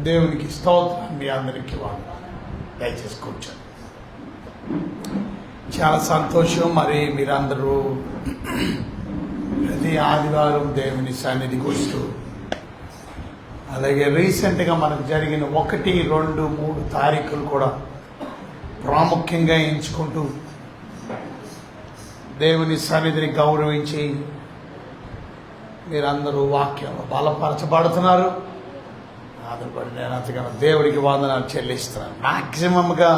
దేవునికి స్తోత్రం. మీ అందరికీ వాళ్ళు దయచేసి కూర్చోండి. చాలా సంతోషం. మరి మీరందరూ ప్రతి ఆదివారం దేవుని సన్నిధికి వస్తూ, అలాగే రీసెంట్గా మనకు జరిగిన 1, 2, 3 తారీఖులు కూడా ప్రాముఖ్యంగా ఎంచుకుంటూ దేవుని సన్నిధిని గౌరవించి మీరందరూ వాక్యంలో బలపరచబడుతున్నారు. ఆధారపడి నేను అంతకన్నా దేవుడికి వందనాలు చెల్లిస్తున్నాను. మ్యాక్సిమంగా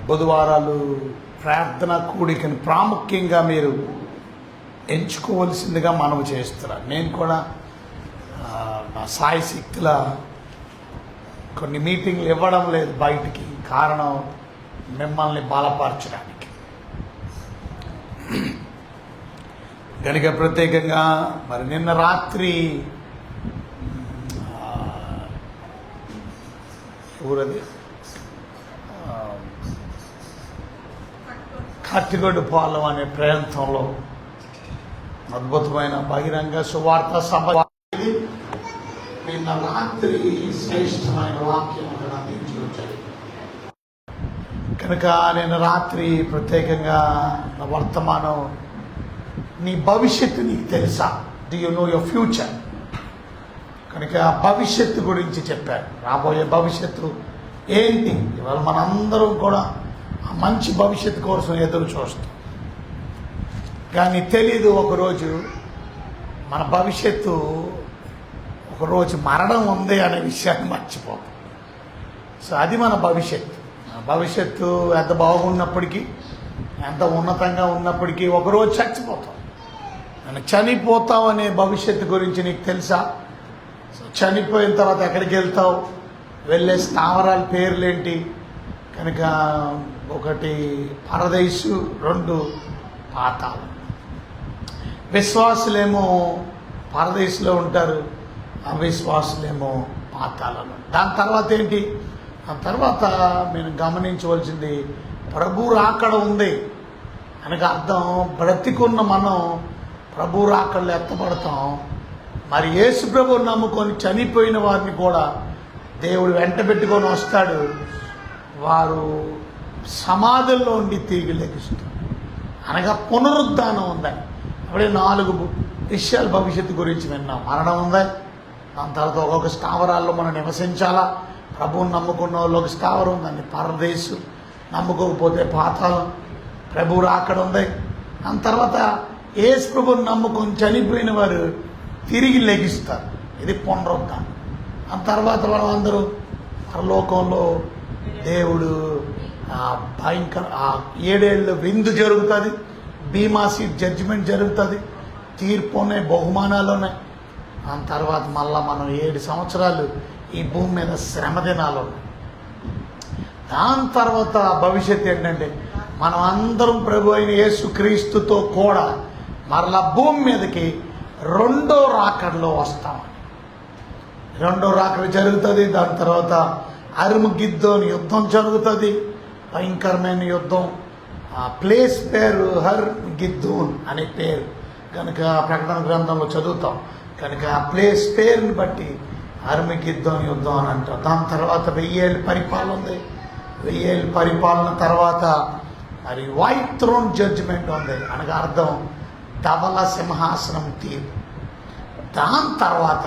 బుధవారాలు ప్రార్థన కూడికని ప్రాముఖ్యంగా మీరు ఎంచుకోవలసిందిగా మనవి చేస్తున్నాను. నేను కూడా నా సాయి శక్తుల కొన్ని మీటింగ్లు ఇవ్వడం లేదు బయటికి. కారణం మిమ్మల్ని బలపరచడానికి. కనుక ప్రత్యేకంగా మరి నిన్న రాత్రి ఊరది కత్తిగొడ్డు పాలెం అనే ప్రాంతంలో అద్భుతమైన బహిరంగ సువార్త సభ. నిన్న రాత్రి శ్రేష్టమైన వాక్యం అక్కడ అందించి వచ్చాయి. కనుక నిన్న రాత్రి ప్రత్యేకంగా నా వర్తమానం, నీ భవిష్యత్తు నీకు తెలుసా? Do you know your future? కనుక భవిష్యత్తు గురించి చెప్పారు. రాబోయే భవిష్యత్తు ఏంటి? ఇవాళ మనందరం కూడా ఆ మంచి భవిష్యత్తు కోసం ఎదురు చూస్తాం, కానీ తెలీదు ఒకరోజు మన భవిష్యత్తు, ఒకరోజు మరణం ఉంది అనే విషయాన్ని మర్చిపోతాం. సో అది మన భవిష్యత్తు. భవిష్యత్తు ఎంత బాగున్నప్పటికీ, ఎంత ఉన్నతంగా ఉన్నప్పటికీ ఒకరోజు చచ్చిపోతాం. చనిపోతావు అనే భవిష్యత్తు గురించి నీకు తెలుసా? సో చనిపోయిన తర్వాత ఎక్కడికి వెళ్తావు? వెళ్ళే స్థావరాల పేర్లేంటి? కనుక 1 పరదేశు, 2 పాతాళం. విశ్వాసులేమో పరదేశంలో ఉంటారు, అవిశ్వాసులేమో పాతాళంలో. దాని తర్వాత ఏంటి? ఆ తర్వాత నేను గమనించవలసింది, ప్రభు రాకడ ఉంది అనగా అర్థం బ్రతికున్న మనం ప్రభు రాకడలో ఎత్తపడతాం. మరి యేసు ప్రభువుని నమ్ముకొని చనిపోయిన వారిని కూడా దేవుడు వెంట పెట్టుకొని వస్తాడు. వారు సమాధుల్లో ఉండి తిరిగి లెగిస్తారు, అనగా పునరుద్ధానం ఉందని. అప్పుడే 4 విషయాలు భవిష్యత్తు గురించి విన్నాం. మరణం ఉందా, దాని తర్వాత ఒక్కొక్క స్థావరాల్లో మనం నివసించాలా. ప్రభువుని నమ్ముకున్న వాళ్ళు ఒక స్థావరం ఉందండి పరదేశు, నమ్ముకోకపోతే పాతాళం. ప్రభు రాకడ ఉంది. దాని తర్వాత యేసు ప్రభువుని నమ్ముకొని చనిపోయిన వారు తిరిగి లెగిస్తారు. ఇది పునరుద్ధానం. దాని తర్వాత వాళ్ళందరూ పరలోకంలో దేవుడు భయంకర 7 ఏళ్ళు విందు జరుగుతుంది, బీమా సీట్ జడ్జిమెంట్ జరుగుతుంది, తీర్పు ఉన్నాయి, బహుమానాలు ఉన్నాయి. దాని తర్వాత మళ్ళా మనం 7 సంవత్సరాలు ఈ భూమి మీద శ్రమ దినాలు ఉన్నాయి. దాని తర్వాత భవిష్యత్తు ఏంటంటే, మనం అందరం ప్రభు అయిన యేసు క్రీస్తుతో కూడా మరలా భూమి మీదకి 2వ రాకడలో వస్తామని. 2వ రాకడ జరుగుతుంది. దాని తర్వాత అర్మగిద్దోన్ యుద్ధం జరుగుతుంది, భయంకరమైన యుద్ధం. ఆ ప్లేస్ పేరు హర్మగిద్దోన్ అనే పేరు కనుక ప్రకటన గ్రంథంలో చదువుతాం. కనుక ఆ ప్లేస్ పేరుని బట్టి అర్మగిద్దోన్ యుద్ధం అని అంటాం. దాని తర్వాత 1000 ఏళ్ళ పరిపాలన ఉంది. 1000 ఏళ్ళ పరిపాలన తర్వాత మరి వైట్ థ్రోన్ జడ్జిమెంట్ ఉంది, అనగా అర్థం ధవల సింహాసనం తీర్పు. దాని తర్వాత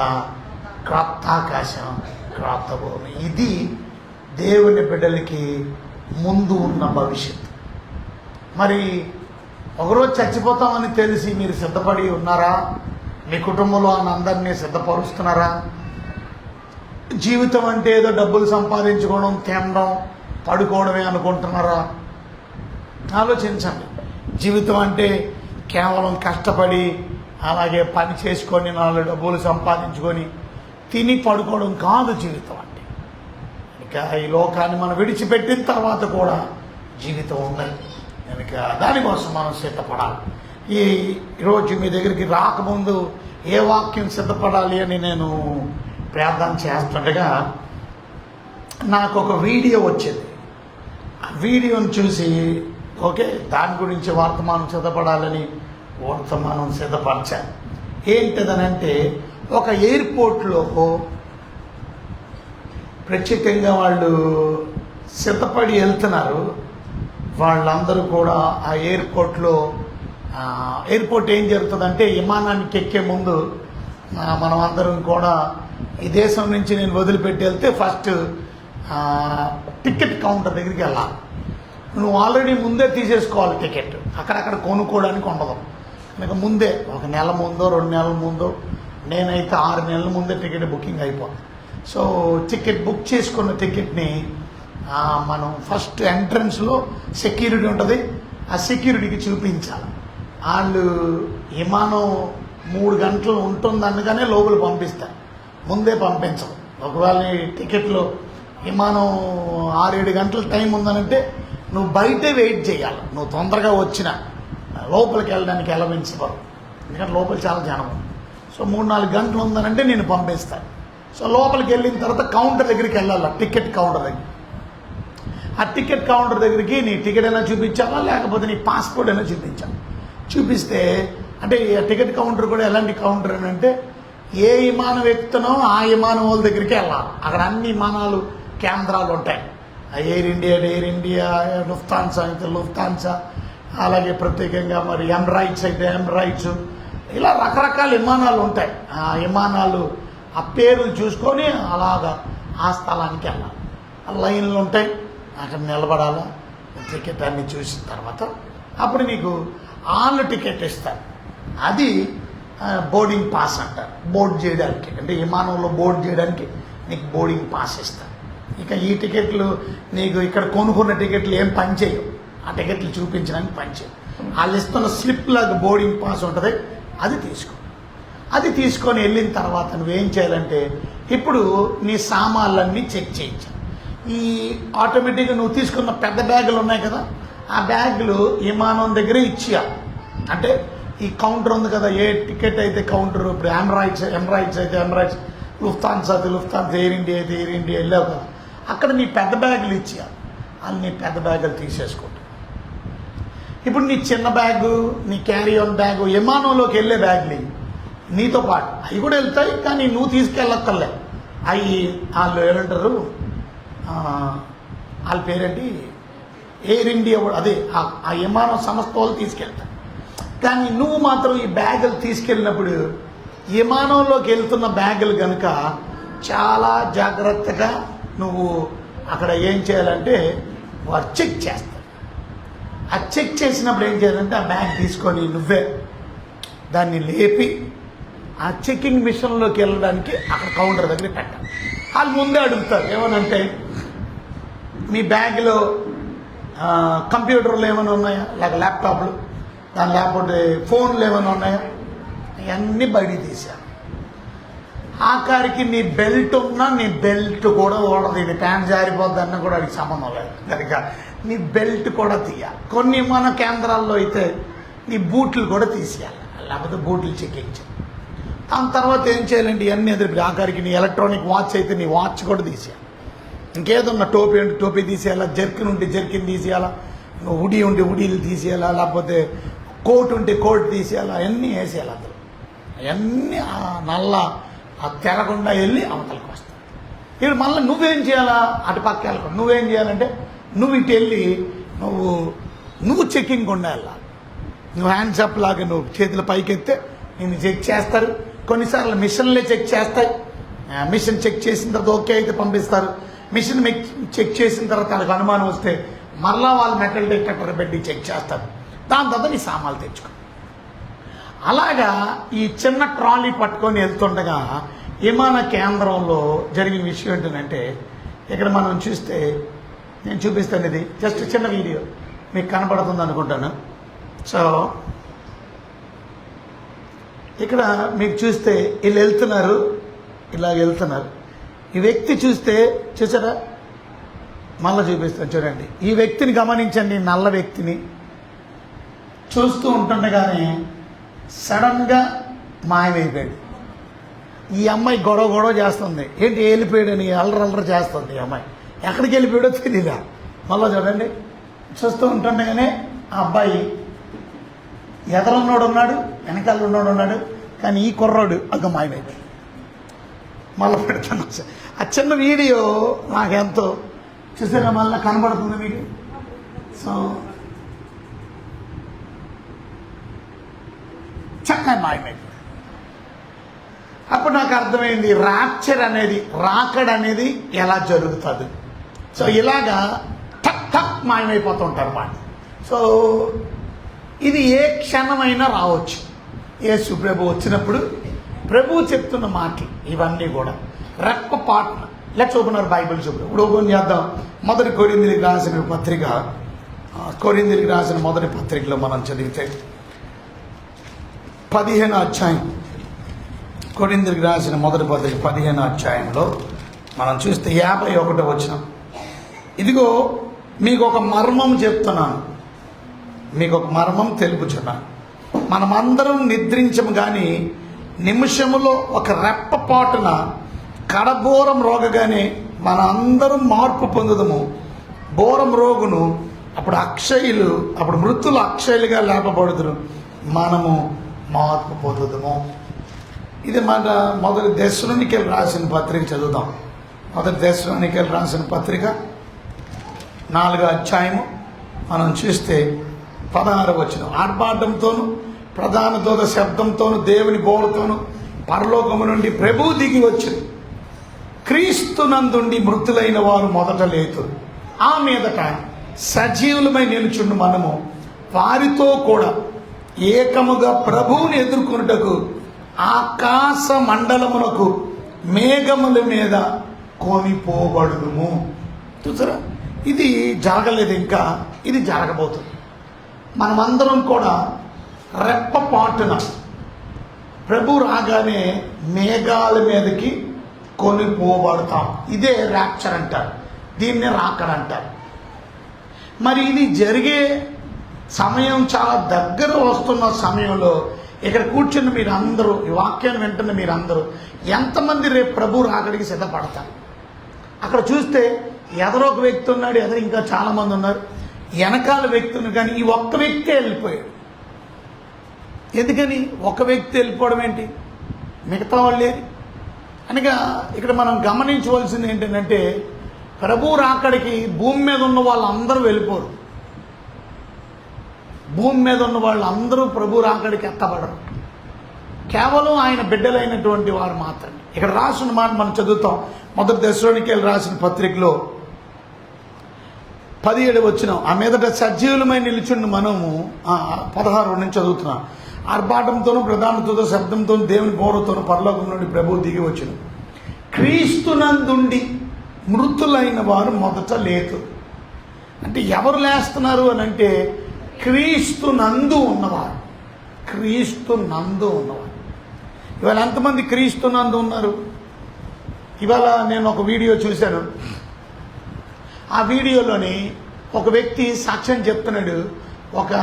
క్రొత్త ఆకాశం, క్రొత్త భూమి. ఇది దేవుని బిడ్డలకి ముందు ఉన్న భవిష్యత్తు. మరి ఒకరోజు చచ్చిపోతామని తెలిసి మీరు సిద్ధపడి ఉన్నారా? మీ కుటుంబంలో అందరినీ సిద్ధపరుస్తున్నారా? జీవితం అంటే ఏదో డబ్బులు సంపాదించుకోవడం, తినడం, పడుకోవడమే అనుకుంటున్నారా? ఆలోచించండి. జీవితం అంటే కేవలం కష్టపడి, అలాగే పని చేసుకొని 4 డబ్బులు సంపాదించుకొని తిని పడుకోవడం కాదు జీవితం అంటే. ఇంకా ఈ లోకాన్ని మనం విడిచిపెట్టిన తర్వాత కూడా జీవితం ఉందని కనుక దానికోసం మనం సిద్ధపడాలి. ఈరోజు మీ దగ్గరికి రాకముందు ఏ వాక్యం సిద్ధపడాలి అని నేను ప్రార్థన చేస్తుండగా నాకు ఒక వీడియో వచ్చింది. ఆ వీడియోని చూసి ఓకే దాని గురించి వర్తమానం సిద్ధపడాలని వర్తమానం సిద్ధపరచాను. ఏంటిదనంటే ఒక ఎయిర్పోర్ట్లో ప్రత్యేకంగా వాళ్ళు సిద్ధపడి వెళ్తున్నారు. వాళ్ళందరూ కూడా ఆ ఎయిర్పోర్ట్ ఏం జరుగుతుందంటే, విమానానికి ఎక్కే ముందు మనం అందరం కూడా ఈ దేశం నుంచి నేను వదిలిపెట్టి వెళ్తే ఫస్ట్ టికెట్ కౌంటర్ దగ్గరికి వెళ్ళాలి. నువ్వు ఆల్రెడీ ముందే తీసేసుకోవాలి టికెట్, అక్కడక్కడ కొనుక్కోవడానికి ఉండదు. కనుక ముందే 1 నెల ముందో 2 నెలల ముందో, నేనైతే 6 నెలల ముందే టికెట్ బుకింగ్ అయిపోతుంది. సో టికెట్ బుక్ చేసుకున్న టికెట్ని మనం ఫస్ట్ ఎంట్రన్స్లో సెక్యూరిటీ ఉంటుంది, ఆ సెక్యూరిటీకి చూపించాలి. వాళ్ళు విమానం 3 గంటలు ఉంటుందనగానే లోపల పంపిస్తారు, ముందే పంపించరు. ఒకవేళ టికెట్లో విమానం 6-7 గంటల టైం ఉందనంటే నువ్వు బయటే వెయిట్ చేయాలి. నువ్వు తొందరగా వచ్చిన లోపలికి వెళ్ళడానికి ఎలవించబడు, ఎందుకంటే లోపల చాలా జనం. సో 3-4 గంటలు ఉందనంటే నేను పంపిస్తాను. సో లోపలికి వెళ్ళిన తర్వాత కౌంటర్ దగ్గరికి వెళ్ళాలి, టికెట్ కౌంటర్ దగ్గర. ఆ టికెట్ కౌంటర్ దగ్గరికి నీ టికెట్ అయినా చూపించాలా, లేకపోతే నీ పాస్పోర్ట్ అయినా చూపించాలి. చూపిస్తే అంటే ఈ టికెట్ కౌంటర్ కూడా ఎలాంటి కౌంటర్ అని అంటే, ఏ విమానం ఎక్కుతానో ఆ విమానం వాళ్ళ దగ్గరికి వెళ్ళాలి. అక్కడ అన్ని విమానాలు కేంద్రాలు ఉంటాయి. ఎయిర్ ఇండియా, లుఫ్తాన్సా అయితే లుఫ్తాన్సా, అలాగే ప్రత్యేకంగా మరి ఎమిరైట్స్ అయితే ఎమిరైట్స్, ఇలా రకరకాల విమానాలు ఉంటాయి. ఆ విమానాలు ఆ పేర్లు చూసుకొని అలాగా ఆ స్థలానికి వెళ్ళాలి. ఆ లైన్లు ఉంటాయి, అక్కడ నిలబడాలా. టికెట్ అన్ని చూసిన తర్వాత అప్పుడు నీకు ఆన్ల టికెట్ ఇస్తారు. అది బోర్డింగ్ పాస్ అంటారు. బోర్డ్ చేయడానికి, అంటే విమానంలో బోర్డ్ చేయడానికి నీకు బోర్డింగ్ పాస్ ఇస్తారు. ఇక ఈ టికెట్లు నీకు ఇక్కడ కొనుక్కున్న టికెట్లు ఏం పనిచేయవు, ఆ టికెట్లు చూపించడానికి పనిచేయవు. వాళ్ళు ఇస్తున్న స్లిప్ లాగా బోర్డింగ్ పాస్ ఉంటుంది, అది తీసుకో. అది తీసుకొని వెళ్ళిన తర్వాత నువ్వేం చేయాలంటే, ఇప్పుడు నీ సామాన్లన్నీ చెక్ చేయించాలి. ఈ ఆటోమేటిక్గా నువ్వు తీసుకున్న పెద్ద బ్యాగులు ఉన్నాయి కదా, ఆ బ్యాగులు విమానం దగ్గరే ఇచ్చేయాలి. అంటే ఈ కౌంటర్ ఉంది కదా, ఏ టికెట్ అయితే కౌంటర్, ఇప్పుడు ఎమిరైట్స్ అయితే ఎమిరైట్స్, లుఫ్తాన్సా అయితే లుఫ్తాన్సా, ఎయిర్ ఇండియా అయితే ఎయిర్ ఇండియా వెళ్ళావు కదా, అక్కడ నీ పెద్ద బ్యాగులు ఇచ్చేయాలి. వాళ్ళు నీ పెద్ద బ్యాగులు తీసేసుకుంటారు. ఇప్పుడు నీ చిన్న బ్యాగు, నీ క్యారీ ఆన్ బ్యాగు, విమానంలోకి వెళ్ళే బ్యాగులు నీతో పాటు అవి కూడా వెళ్తాయి, కానీ నువ్వు తీసుకెళ్ళక్కర్లే. అవి వాళ్ళు ఏమంటారు, వాళ్ళ పేరేంటి, ఎయిర్ ఇండియా, అదే ఆ విమానం సంస్థ వాళ్ళు తీసుకెళ్తారు. కానీ నువ్వు మాత్రం ఈ బ్యాగులు తీసుకెళ్ళినప్పుడు విమానంలోకి వెళ్తున్న బ్యాగులు కనుక చాలా జాగ్రత్తగా నువ్వు అక్కడ ఏం చేయాలంటే వారు చెక్ చేస్తారు. ఆ చెక్ చేసినప్పుడు ఏం చేయాలంటే ఆ బ్యాగ్ తీసుకొని నువ్వే దాన్ని లేపి ఆ చెకింగ్ మిషన్లోకి వెళ్ళడానికి అక్కడ కౌంటర్ దగ్గర పెట్టాలి. వాళ్ళు ముందే అడుగుతారు ఏమనంటే, మీ బ్యాగ్లో కంప్యూటర్లు ఏమైనా ఉన్నాయా, లేక ల్యాప్టాప్లు, దాని లేకపోతే ఫోన్లు ఏమైనా ఉన్నాయా, ఇవన్నీ బయటికి తీశారు. ఆఖరికి నీ బెల్ట్ ఉన్నా నీ బెల్ట్ కూడా ఓడదు, ఇది ప్యాంట్ జారిపోద్ది అన్న కూడా అది సంబంధం లేదు కనుక నీ బెల్ట్ కూడా తీయాలి. కొన్ని మన కేంద్రాల్లో అయితే నీ బూట్లు కూడా తీసేయాలి, లేకపోతే బూట్లు చెక్కించాలి. దాని తర్వాత ఏం చేయాలంటే ఇవన్నీ ఎదురు, ఆఖరికి నీ ఎలక్ట్రానిక్ వాచ్ అయితే నీ వాచ్ కూడా తీసేయాలి. ఇంకేదన్నా టోపీ ఉంటే టోపీ తీసేయాలా, జర్కిన్ ఉంటే జర్కిన్ తీసేయాలా, ఉడి ఉంటే ఉడీలు తీసేయాలా, లేకపోతే కోట్ ఉంటే కోట్ తీసేయాలా, అవన్నీ వేసేయాలి. అందులో అవన్నీ నల్ల తెరకుండా వెళ్ళి అవతలకి వస్తాయి. ఇప్పుడు మళ్ళీ నువ్వేం చేయాలా, అటు పక్క వెళ్ళకుండా నువ్వేం చేయాలంటే, నువ్వు ఇటు వెళ్ళి నువ్వు చెక్కింగ్ కొండ వెళ్ళాలి. నువ్వు హ్యాండ్స్ అప్ లాగా నువ్వు చేతుల పైకి ఎత్తే నిన్ను చెక్ చేస్తారు. కొన్నిసార్లు మిషన్లే చెక్ చేస్తాయి. మిషన్ చెక్ చేసిన తర్వాత ఓకే అయితే పంపిస్తారు. మిషన్ చెక్ చేసిన తర్వాత వాళ్ళకి అనుమానం వస్తే మరలా వాళ్ళు మెటల్ డిటెక్టర్ పెట్టి చెక్ చేస్తారు. దాని తర్వాత నీ సామాన్లు తెచ్చుకో. అలాగా ఈ చిన్న ట్రాలీ పట్టుకొని వెళ్తుండగా విమాన కేంద్రంలో జరిగిన విషయం ఏంటంటే, ఇక్కడ మనం చూస్తే, నేను చూపిస్తాను, ఇది జస్ట్ చిన్న వీడియో మీకు కనపడుతుంది అనుకుంటాను. సో ఇక్కడ మీకు చూస్తే వీళ్ళు వెళ్తున్నారు, ఇలాగ వెళ్తున్నారు. ఈ వ్యక్తి చూస్తే చూసారా, మళ్ళీ చూపిస్తాను చూడండి. ఈ వ్యక్తిని గమనించండి, నల్ల వ్యక్తిని చూస్తూ ఉంటుండగానే సడన్గా మాయమైపోయాడు. ఈ అమ్మాయి గొడవ చేస్తుంది, ఏంటి వెళ్ళిపోయాడని అల్లరల్లరి చేస్తుంది. ఈ అమ్మాయి ఎక్కడికి వెళ్ళిపోయాడో తెలియదా. మళ్ళీ చూడండి, చూస్తూ ఉంటుండగానే ఆ అబ్బాయి ఎదరున్నోడు ఉన్నాడు, వెనకాల ఉన్నోడు ఉన్నాడు, కానీ ఈ కుర్రాడు అగ్గ మాయమైపోయాడు. మళ్ళీ పెడతాను. ఆ చిన్న వీడియో నాకెంతో చూసారా, మళ్ళీ కనబడుతుంది మీకు. సో చక్కగా మాయమైపోయింది. అప్పుడు నాకు అర్థమైంది రాప్చర్ అనేది, రాకడ అనేది ఎలా జరుగుతుంది. సో ఇలాగా టక్ టక్ మాయమైపోతుంటారు మాట. సో ఇది ఏ క్షణమైనా రావచ్చు. యేసు ప్రభు వచ్చినప్పుడు ప్రభువు చెప్తున్న మాటలు ఇవన్నీ కూడా రెప్పపాటున. లెట్స్ ఓపెన్ అవర్ బైబిల్ చూద్దాం. ఇప్పుడు ఓపెన్ చేద్దాం. మొదటి కొరింథీయులకు రాసిన పత్రిక, కొరింథీయులకు రాసిన మొదటి పత్రికలో మనం చదివితే 15వ అధ్యాయం, కొరింథీయులకు రాసిన మొదటి పత్రిక 15వ అధ్యాయంలో మనం చూస్తే 51వ వచనం. ఇదిగో మీకు ఒక మర్మం చెప్తున్నాను, మీకు ఒక మర్మం తెలుపుచున్నాను. మనమందరం నిద్రించము కానీ నిమిషములో ఒక రెప్పపాటున కడబోరం రోగగానే మన అందరం మార్పు పొందుదము. బోరం రోగును అప్పుడు అక్షయులు, అప్పుడు మృతులు అక్షయులుగా లేపబడుదురు, మనము మార్పు పొందుదము. ఇది మన మొదటి దెస్సలోనికీయులకు రాసిన పత్రిక చదువుదాం. మొదటి దెస్సలోనికీయులకు రాసిన పత్రిక 4వ అధ్యాయము మనం చూస్తే 16వ వచనం. ఆర్భాటంతోను ప్రధాన దూత శబ్దంతోను దేవుని బోరతోను పరలోకము నుండి ప్రభువు దిగి వచ్చింది. క్రీస్తునందుండి మృతులైన వారు మొదట లేతురు. ఆ మీదట సజీవులమై నిలుచుండు మనము వారితో కూడా ఏకముగా ప్రభువుని ఎదుర్కొనుటకు ఆకాశ మండలమునకు మేఘముల మీద కొనిపోబడుదుము. చూసారా, ఇది జరగలేదు, ఇంకా ఇది జరగబోతుంది. మనమందరం కూడా రెప్పపాటున ప్రభు రాగానే మేఘాల మీదకి కొనిపోబడతాం. ఇదే ర్యాప్చర్ అంటారు, దీన్నే రాకడ అంటారు. మరి ఇది జరిగే సమయం చాలా దగ్గర వస్తున్న సమయంలో ఇక్కడ కూర్చున్న మీరందరూ, ఈ వాక్యాన్ని వింటున్న మీరందరూ ఎంతమంది రేపు ప్రభు రాకడికి సిద్ధపడతారు? అక్కడ చూస్తే ఎదరో ఒక వ్యక్తి ఉన్నాడు, ఎదరు ఇంకా చాలామంది ఉన్నారు, వెనకాల వ్యక్తి ఉన్నారు, కానీ ఈ ఒక్క వ్యక్తే వెళ్ళిపోయాడు. ఎందుకని ఒక వ్యక్తి వెళ్ళిపోవడం ఏంటి? మిగతా వాళ్ళే. అనగా ఇక్కడ మనం గమనించవలసింది ఏంటంటే ప్రభు రాకడికి భూమి మీద ఉన్న వాళ్ళందరూ వెళ్ళిపోరు. భూమి మీద ఉన్న వాళ్ళందరూ ప్రభు రాకడికి ఎత్తబడరు. కేవలం ఆయన బిడ్డలైనటువంటి వారు మాత్రమే. ఇక్కడ రాసిన మాట మనం చదువుతాం. మొదటి దెస్సలోనికీయులకు రాసిన పత్రికలో 17వ వచనం. ఆ మీదట సజీవులమై నిలుచుండి మనము 16 నుంచి చదువుతున్నాం. ఆర్భాటంతోనూ ప్రధాన దూత శబ్దంతోనూ దేవుని బోరతోనూ పరలోకం నుండి ప్రభువు దిగి వచ్చును. క్రీస్తునందుండి మృతులైన వారు మొదట లేదు. అంటే ఎవరు లేస్తున్నారు అని అంటే క్రీస్తునందు ఉన్నవారు. క్రీస్తునందు ఉన్నవారు. ఇవాళ ఎంతమంది క్రీస్తునందు ఉన్నారు? ఇవాళ నేను ఒక వీడియో చూశాను. ఆ వీడియోలోని ఒక వ్యక్తి సాక్ష్యం చెప్తున్నాడు ఒక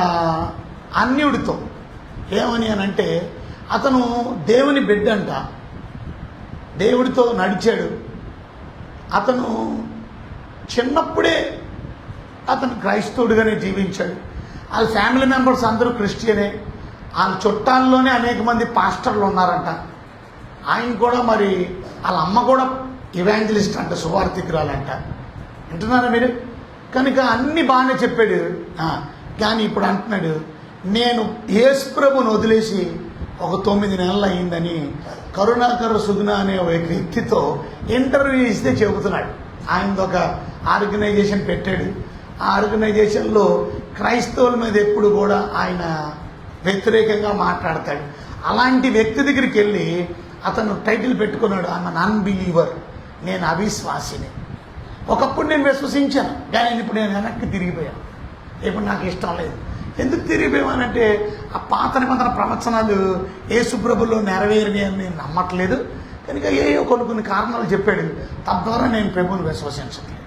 అన్యుడితో. ఏమని అని అంటే అతను దేవుని బిడ్డంట, దేవుడితో నడిచాడు. అతను చిన్నప్పుడే అతను క్రైస్తవుడిగానే జీవించాడు. వాళ్ళ ఫ్యామిలీ మెంబర్స్ అందరూ క్రిస్టియనే. వాళ్ళ చుట్టాల్లోనే అనేక మంది పాస్టర్లు ఉన్నారంట. ఆయన కూడా మరి వాళ్ళ అమ్మ కూడా ఇవాంజలిస్ట్ అంట, సువార్థికురాలంట. వింటున్నారా మీరు? కనుక అన్ని బాగానే చెప్పాడు. కానీ ఇప్పుడు అంటున్నాడు, నేను యేసు ప్రభుని వదిలేసి ఒక 9 నెలలు అయిందని కరుణాకర్ సుగుణ అనే ఒక వ్యక్తితో ఇంటర్వ్యూ ఇస్తే చెబుతున్నాడు. ఆయనది ఒక ఆర్గనైజేషన్ పెట్టాడు. ఆ ఆర్గనైజేషన్లో క్రైస్తవుల మీద ఎప్పుడు కూడా ఆయన వ్యతిరేకంగా మాట్లాడతాడు. అలాంటి వ్యక్తి దగ్గరికి వెళ్ళి అతను టైటిల్ పెట్టుకున్నాడు, ఐఎమ్ అన్ అన్బిలీవర్, నేను అవిశ్వాసిని. ఒకప్పుడు నేను విశ్వసించాను, కానీ ఇప్పుడు నేను వెనక్కి తిరిగిపోయాను. ఇప్పుడు నాకు ఇష్టం లేదు. ఎందుకు తిరిగిపోయానంటే ఆ పాత నిబంధన ప్రవచనాలు యేసు ప్రభులో నెరవేరినాయి అని నేను నమ్మట్లేదు. కనుక కొన్ని కారణాలు చెప్పాడు, తద్వారా నేను ప్రభువుని విశ్వసించట్లేదు.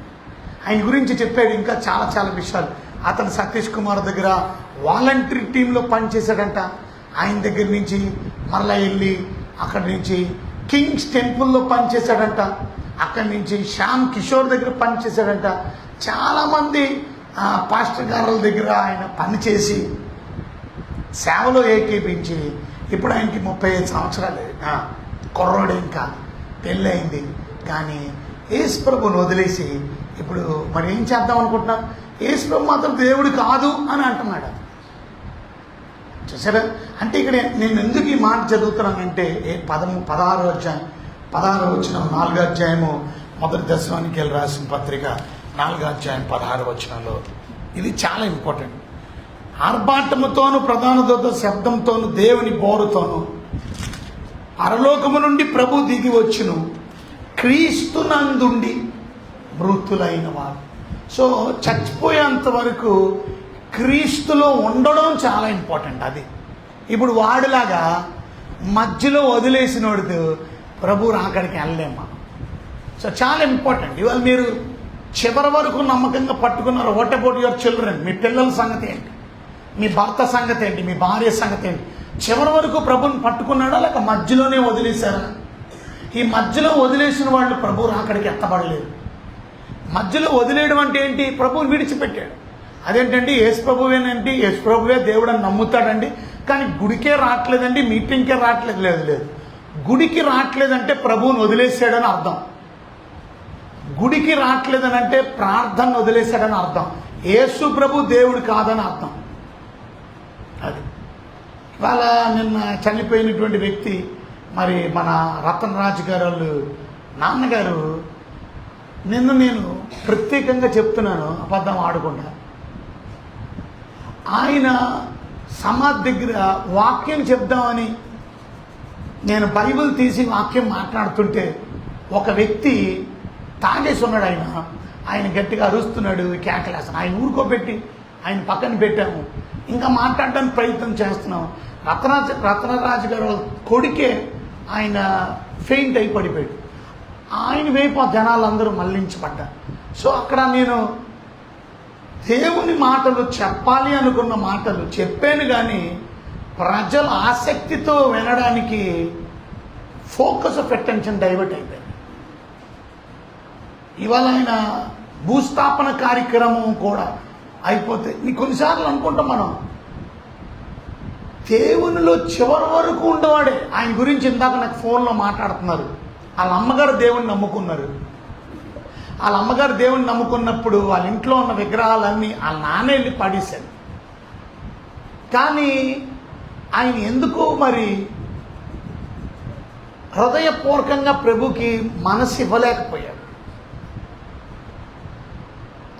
ఆయన గురించి చెప్పాడు ఇంకా చాలా చాలా విషయాలు. అతను సతీష్ కుమార్ దగ్గర వాలంటరీ టీంలో పనిచేశాడంట. ఆయన దగ్గర నుంచి మరలా వెళ్ళి అక్కడి నుంచి కింగ్స్ టెంపుల్లో పనిచేశాడంట. అక్కడి నుంచి శ్యామ్ కిషోర్ దగ్గర పనిచేశాడంట. చాలామంది పాస్టర్ గారుల దగ్గర ఆయన పనిచేసి సేవలో ఏకీపించి ఇప్పుడు ఆయనకి 35 సంవత్సరాలు కుర్రోడు, ఇంకా పెళ్ళయింది. కానీ యేసు ప్రభుని వదిలేసి ఇప్పుడు మరి ఏం చేద్దాం అనుకుంటున్నా? యేసు ప్రభు మాత్రం దేవుడు కాదు అని అంటున్నాడు. చూసారా? అంటే ఇక్కడ నేను ఎందుకు ఈ మాట చదువుతున్నానంటే 16వ అధ్యాయం 16వ వచనం 4వ అధ్యాయము మొదటి దశలోనికి రాసిన పత్రిక 4వ అధ్యాయం 16వ వచనంలో ఇది చాలా ఇంపార్టెంట్. ఆర్భాటముతోను ప్రధాన దూత శబ్దంతోను దేవుని బోరుతోను పరలోకము నుండి ప్రభు దిగి వచ్చును, క్రీస్తునందుండి మృతులైన వారు. సో చచ్చిపోయేంత వరకు క్రీస్తులో ఉండడం చాలా ఇంపార్టెంట్. అది ఇప్పుడు వాడిలాగా మధ్యలో వదిలేసిన వాడితో ప్రభు అక్కడికి వెళ్ళలేము మనం. సో చాలా ఇంపార్టెంట్. ఇవాళ మీరు చివరి వరకు నమ్మకంగా పట్టుకున్నారు. What about your children? మీ పిల్లల సంగతి ఏంటి? మీ భర్త సంగతి ఏంటి? మీ భార్య సంగతి ఏంటి? చివరి వరకు ప్రభుని పట్టుకున్నాడా లేక మధ్యలోనే వదిలేశారా? ఈ మధ్యలో వదిలేసిన వాళ్ళు ప్రభు అక్కడికి ఎత్తబడలేదు. మధ్యలో వదిలేయడం అంటే ఏంటి? ప్రభువుని విడిచిపెట్టాడు. అదేంటండి? యేసు ప్రభువేనండి, యేసు ప్రభువే దేవుడు అని నమ్ముతాడండి, కానీ గుడికే రావట్లేదండి, మీటింగ్కే రావట్లేదు. లేదు, గుడికి రావట్లేదంటే ప్రభువుని వదిలేసాడని అర్థం. గుడికి రావట్లేదని అంటే ప్రార్థన వదిలేశాడని అర్థం. యేసు ప్రభు దేవుడు కాదని అర్థం. అది ఇవాళ నిన్న చనిపోయినటువంటి వ్యక్తి మరి మన రతన్ రాజు గారు వాళ్ళు నాన్నగారు, నిన్న నేను ప్రత్యేకంగా చెప్తున్నాను అబద్ధం ఆడకుండా, ఆయన సమాధి దగ్గర వాక్యం చెప్దామని నేను బైబిల్ తీసి వాక్యం మాట్లాడుతుంటే ఒక వ్యక్తి తాగేసి ఉన్నాడు. ఆయన గట్టిగా అరుస్తున్నాడు, కేకలేస్తాను. ఆయన ఊరుకోబెట్టి ఆయన పక్కన పెట్టాము. ఇంకా మాట్లాడడానికి ప్రయత్నం చేస్తున్నాం. రతనరాజు గారు కొడుకే ఆయన ఫెయింట్ అయి పడిపోయాడు. ఆయన వైపు ఆ జనాలందరూ మళ్లించబడ్డారు. సో అక్కడ నేను దేవుని మాటలు చెప్పాలి అనుకున్న మాటలు చెప్పాను, కానీ ప్రజల ఆసక్తితో వినడానికి ఫోకస్ ఆఫ్ అటెన్షన్ డైవర్ట్ అయిపోయింది. ఇవాళ ఆయన భూస్థాపన కార్యక్రమం కూడా అయిపోతే కొన్నిసార్లు అనుకుంటాం మనం, దేవునిలో చివరి వరకు ఉండేవాడే. ఆయన గురించి ఇందాక నాకు ఫోన్లో మాట్లాడుతున్నారు. వాళ్ళ అమ్మగారు దేవుని నమ్ముకున్నారు. వాళ్ళ అమ్మగారు దేవుని నమ్ముకున్నప్పుడు వాళ్ళ ఇంట్లో ఉన్న విగ్రహాలన్నీ వాళ్ళ నాన్న వెళ్ళి పడేశారు. కానీ ఆయన ఎందుకు మరి హృదయపూర్వకంగా ప్రభుకి మనసు ఇవ్వలేకపోయాడు.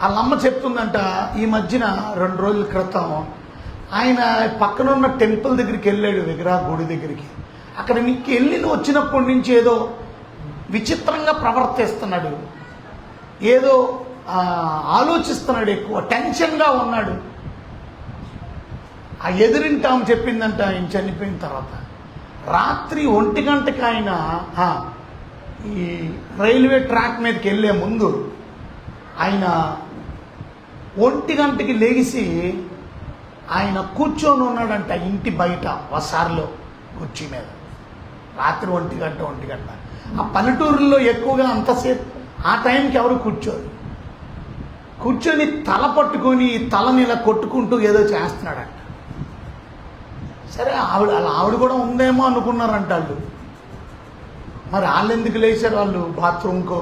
వాళ్ళ అమ్మ చెప్తుందంట, ఈ మధ్యన 2 రోజుల క్రితం ఆయన పక్కన ఉన్న టెంపుల్ దగ్గరికి వెళ్ళాడు, విగ్రహ గుడి దగ్గరికి. అక్కడ నీకు వెళ్ళి వచ్చినప్పటి నుంచి ఏదో విచిత్రంగా ప్రవర్తిస్తున్నాడు, ఏదో ఆలోచిస్తున్నాడు, ఎక్కువ టెన్షన్గా ఉన్నాడు. ఆ ఎదురింటి ఆమె చెప్పిందంట, ఆయన చనిపోయిన తర్వాత రాత్రి 1 గంటకి ఆయన ఈ రైల్వే ట్రాక్ మీదకి వెళ్ళే ముందు ఆయన 1 గంటకి లేచి ఆయన కూర్చొని ఉన్నాడంట ఇంటి బయట వసార్లో కుర్చీ మీద. రాత్రి 1 గంట. ఆ పల్లెటూరులో ఎక్కువగా అంతసేపు ఆ టైంకి ఎవరు కూర్చోరు. కూర్చొని తల పట్టుకొని తలని ఇలా కొట్టుకుంటూ ఏదో చేస్తున్నాడంట. సరే, ఆవిడ కూడా ఉందేమో అనుకున్నారంట వాళ్ళు. మరి వాళ్ళు ఎందుకు లేచారు? వాళ్ళు బాత్రూమ్కో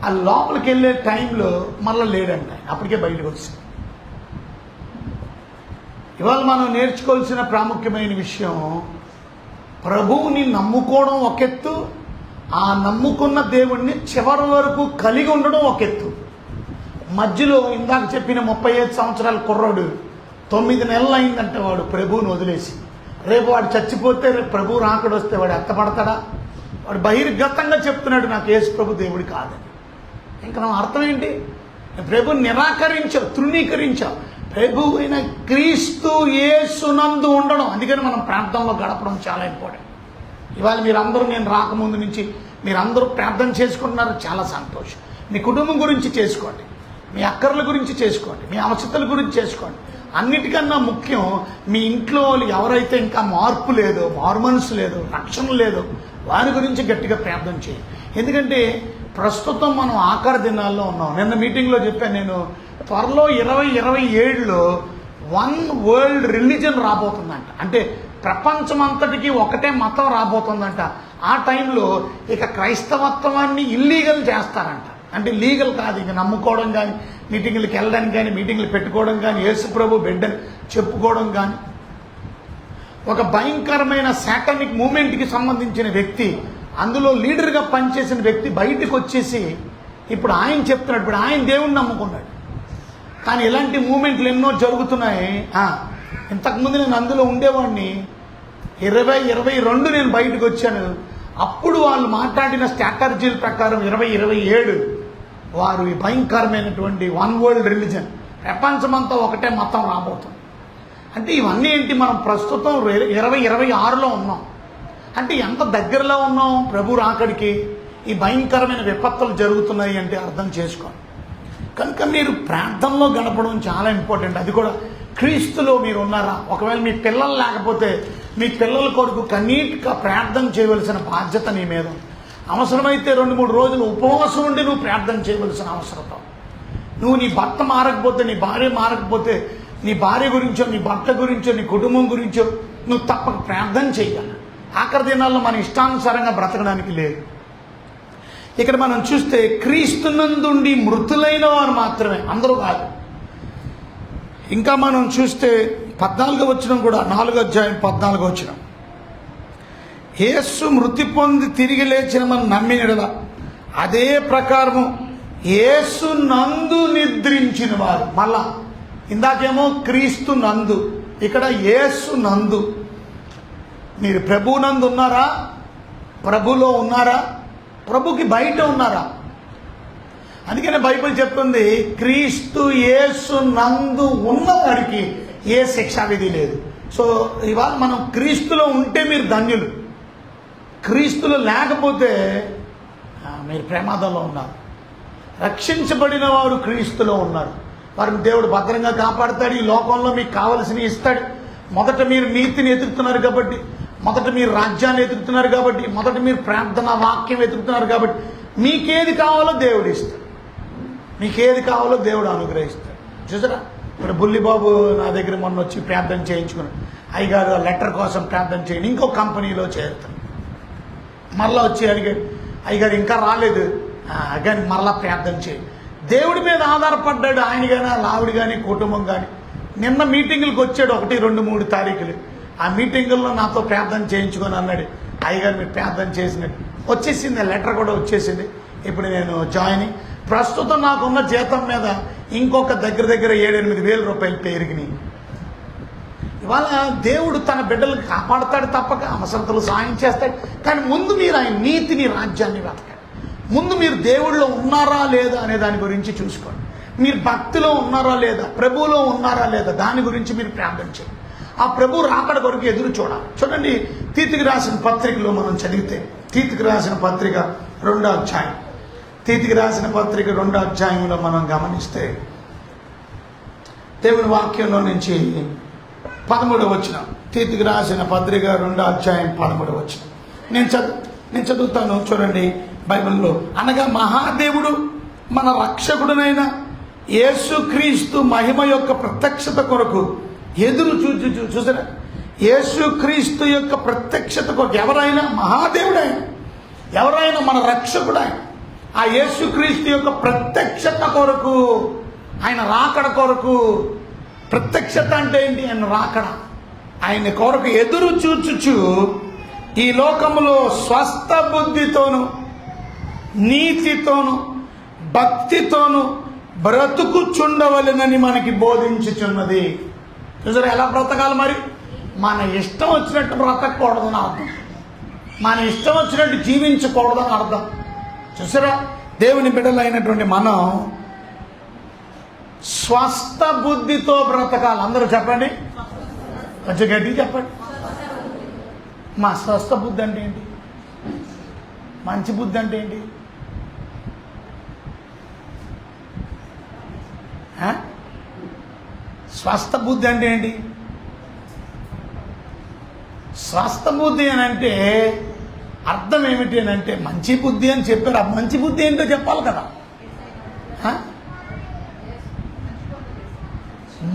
ఆ లోపలికి వెళ్ళే టైంలో మళ్ళీ లేడంట. అప్పటికే బయటకు వచ్చింది. ఇవాళ మనం నేర్చుకోవాల్సిన ప్రాముఖ్యమైన విషయం, ప్రభువుని నమ్ముకోవడం ఒక ఎత్తు, ఆ నమ్ముకున్న దేవుణ్ణి చివరి వరకు కలిగి ఉండడం ఒక ఎత్తు. మధ్యలో ఇందాక చెప్పిన 35 సంవత్సరాల కుర్రాడు 9 నెలలు అయిందంటే వాడు ప్రభువుని వదిలేసి. రేపు వాడు చచ్చిపోతే రేపు ప్రభు రాకడొస్తే వాడు ఎత్తపడతాడా? వాడు బహిర్గతంగా చెప్తున్నాడు, నాకు యేసు ప్రభు దేవుడి కాదని. ఇంకా నా అర్థం ఏంటి? ప్రభుని నిరాకరించావు, తృణీకరించావు. ప్రభు అయిన క్రీస్తు యేసునందు ఉండడం. అందుకని మనం ప్రార్థనలో గడపడం చాలా ఇంపార్టెంట్. ఇవాళ మీరందరూ, నేను రాకముందు నుంచి మీరందరూ ప్రార్థన చేసుకుంటున్నారు, చాలా సంతోషం. మీ కుటుంబం గురించి చేసుకోండి, మీ అక్కర్ల గురించి చేసుకోండి, మీ అవసరతల గురించి చేసుకోండి. అన్నిటికన్నా ముఖ్యం, మీ ఇంట్లో ఎవరైతే ఇంకా మార్పు లేదో, మారుమనసు లేదో, రక్షణ లేదో వారి గురించి గట్టిగా ప్రార్థన చేయండి. ఎందుకంటే ప్రస్తుతం మనం ఆఖరి దినాల్లో ఉన్నాం. నిన్న మీటింగ్లో చెప్పాను నేను, త్వరలో 2027లో 1 వరల్డ్ రిలీజన్ రాబోతుందంట. అంటే ప్రపంచం అంతటికి ఒకటే మతం రాబోతుందంట. ఆ టైంలో ఇక క్రైస్తవత్వాన్ని ఇల్లీగల్ చేస్తారంట. అంటే లీగల్ కాదు. ఇక నమ్ముకోవడం కానీ, మీటింగ్లకు వెళ్ళడానికి కానీ, మీటింగ్లు పెట్టుకోవడం కానీ, యేసు ప్రభు బిడ్డని చెప్పుకోవడం కానీ. ఒక భయంకరమైన సాటానిక్ మూమెంట్కి సంబంధించిన వ్యక్తి, అందులో లీడర్గా పనిచేసిన వ్యక్తి బయటకు వచ్చేసి ఇప్పుడు ఆయన చెప్తున్నాడు, ఇప్పుడు ఆయన దేవుణ్ణి నమ్ముకున్నాడు. కానీ ఇలాంటి మూమెంట్లు ఎన్నో జరుగుతున్నాయి. ఇంతకుముందు నేను అందులో ఉండేవాడిని, 2022 నేను బయటకు వచ్చాను. అప్పుడు వాళ్ళు మాట్లాడిన స్ట్రాటజీల ప్రకారం 2027 వారు ఈ భయంకరమైనటువంటి వన్ వరల్డ్ రిలీజన్, ప్రపంచమంతా ఒకటే మతం రాబోతుంది. అంటే ఇవన్నీ ఏంటి, మనం ప్రస్తుతం 2026లో ఉన్నాం. అంటే ఎంత దగ్గరలో ఉన్నాం ప్రభు రాకడికి. ఈ భయంకరమైన విపత్తులు జరుగుతున్నాయి అంటే అర్థం చేసుకోండి. కనుక మీరు ప్రార్థనలో గడపడం చాలా ఇంపార్టెంట్. అది కూడా క్రీస్తులో మీరు ఉన్నారా? ఒకవేళ మీ పిల్లలు లేకపోతే మీ పిల్లల కొరకు కన్నీటిగా ప్రార్థన చేయవలసిన బాధ్యత నీ మీద. అవసరమైతే 2-3 రోజులు ఉపవాసం ఉండి నువ్వు ప్రార్థన చేయవలసిన అవసరత. నువ్వు నీ భర్త మారకపోతే, నీ భార్య మారకపోతే, నీ భార్య గురించో, నీ భర్త గురించో, నీ కుటుంబం గురించో నువ్వు తప్పక ప్రార్థన చేయాలి. ఆఖరి దినాల్లో మన ఇష్టానుసారంగా బ్రతకడానికి లేదు. ఇక్కడ మనం చూస్తే క్రీస్తునందుండి మృతులైన వారు మాత్రమే, అందరూ కాదు. ఇంకా మనం చూస్తే 14వ వచనం కూడా, 4వ అధ్యాయం 14వ వచనం, యేసు మృతి పొంది తిరిగి లేచిన మనం నమ్మిన అదే ప్రకారము యేసు నందు నిద్రించిన వారు. మళ్ళా ఇందాకేమో క్రీస్తు నందు, ఇక్కడ యేసు నందు. మీరు ప్రభు నందు ఉన్నారా? ప్రభులో ఉన్నారా? ప్రభుకి బయట ఉన్నారా? అందుకనే బైబిల్ చెప్తుంది, క్రీస్తు యేసు నందు ఉన్నవారికి ఏ శిక్షా విధి లేదు. సో ఇవాళ మనం క్రీస్తులో ఉంటే మీరు ధన్యులు. క్రీస్తులో లేకపోతే మీరు ప్రమాదంలో ఉన్నారు. రక్షించబడిన వారు క్రీస్తులో ఉన్నారు. వారిని దేవుడు భద్రంగా కాపాడుతాడు. ఈ లోకంలో మీకు కావలసినవి ఇస్తాడు. మొదట మీరు నీతిని ఎదుగుతున్నారు కాబట్టి, మొదట మీరు రాజ్యాన్ని ఎదుగుతున్నారు కాబట్టి, మొదట మీరు ప్రార్థన వాక్యం ఎదుగుతున్నారు కాబట్టి, మీకేది కావాలో దేవుడు ఇస్తాడు. మీకేది కావాలో దేవుడు అనుగ్రహిస్తాడు. చూసారా, ఇప్పుడు బుల్లిబాబు నా దగ్గర మొన్న వచ్చి ప్రార్థన చేయించుకున్నాడు. అయ్యగారు లెటర్ కోసం ప్రార్థన చేయండి, ఇంకో కంపెనీలో చేరుతాను. మరలా వచ్చి అడిగాడు, అయ్యగారు ఇంకా రాలేదు కానీ మరలా ప్రార్థన చేయండి. దేవుడి మీద ఆధారపడ్డాడు ఆయన కానీ, లావిడి కానీ, కుటుంబం కానీ. నిన్న మీటింగులకు వచ్చాడు 1, 2, 3 తారీఖులు. ఆ మీటింగుల్లో నాతో ప్రార్థన చేయించుకొని అన్నాడు, అయ్యగారు మీరు ప్రార్థన చేసినట్టు. వచ్చేసింది, లెటర్ కూడా వచ్చేసింది. ఇప్పుడు నేను జాయిన్. ప్రస్తుతం నాకున్న జీతం మీద ఇంకొక దగ్గర 7-8 వేల రూపాయలు పెరిగినాయి. ఇవాళ దేవుడు తన బిడ్డలకు కాపాడుతాడు, తప్పక అవసరతలు సాయం చేస్తాడు. కానీ ముందు మీరు ఆయన నీతిని, రాజ్యాన్ని వెతకండి. ముందు మీరు దేవుళ్ళో ఉన్నారా లేదా అనే దాని గురించి చూసుకోండి. మీరు భక్తిలో ఉన్నారా లేదా, ప్రభువులో ఉన్నారా లేదా, దాని గురించి మీరు ప్రార్థన చేయండి. ఆ ప్రభు రాకడ కొరకు ఎదురు చూడాలి. చూడండి, తీతుకి రాసిన పత్రికలో మనం చదివితే, తీతుకి రాసిన పత్రిక 2వ అధ్యాయం, తీతుకి రాసిన పత్రిక 2వ అధ్యాయంలో మనం గమనిస్తే దేవుని వాక్యంలో నుంచి 13వ వచనం, తీతుకి రాసిన పత్రిక 2వ అధ్యాయం 13వ వచనం నేను చదువుతాను. చూడండి బైబిల్లో, అనగా మహాదేవుడు మన రక్షకుడునైన యేసుక్రీస్తు మహిమ యొక్క ప్రత్యక్షత కొరకు ఎదురు చూసారా? యేసుక్రీస్తు యొక్క ప్రత్యక్షత కొరకు ఎవరైనా, మహాదేవుడైన ఎవరైనా మన రక్షకుడైన ఆ యేసుక్రీస్తు యొక్క ప్రత్యక్షత కొరకు, ఆయన రాకడ కొరకు. ప్రత్యక్షత అంటే ఏంటి? ఆయన రాకడ, ఆయన కొరకు ఎదురు చూచుచు ఈ లోకములో స్వస్థ బుద్ధితోను, నీతితోను, భక్తితోను బ్రతుకుచుండవలెనని మనకి బోధించుచున్నది. చూసారా ఎలా బ్రతకాలి? మరి మన ఇష్టం వచ్చినట్టు బ్రతకూడదని అర్థం, మన ఇష్టం వచ్చినట్టు జీవించకూడదని అర్థం. చూసారా, దేవుని బిడ్డలైనటువంటి మనం స్వస్థ బుద్ధితో బ్రతకాలి. అందరూ చెప్పండి, కొంచెం గట్టిగా చెప్పండి. మా స్వస్థ బుద్ధి అంటే ఏంటి? మంచి బుద్ధి అంటే ఏంటి? స్వస్థ బుద్ధి అంటే ఏంటి? స్వస్థ బుద్ధి అని అంటే అర్థం ఏమిటి అని అంటే, మంచి బుద్ధి అని చెప్పారు. ఆ మంచి బుద్ధి ఏంటో చెప్పాలి కదా.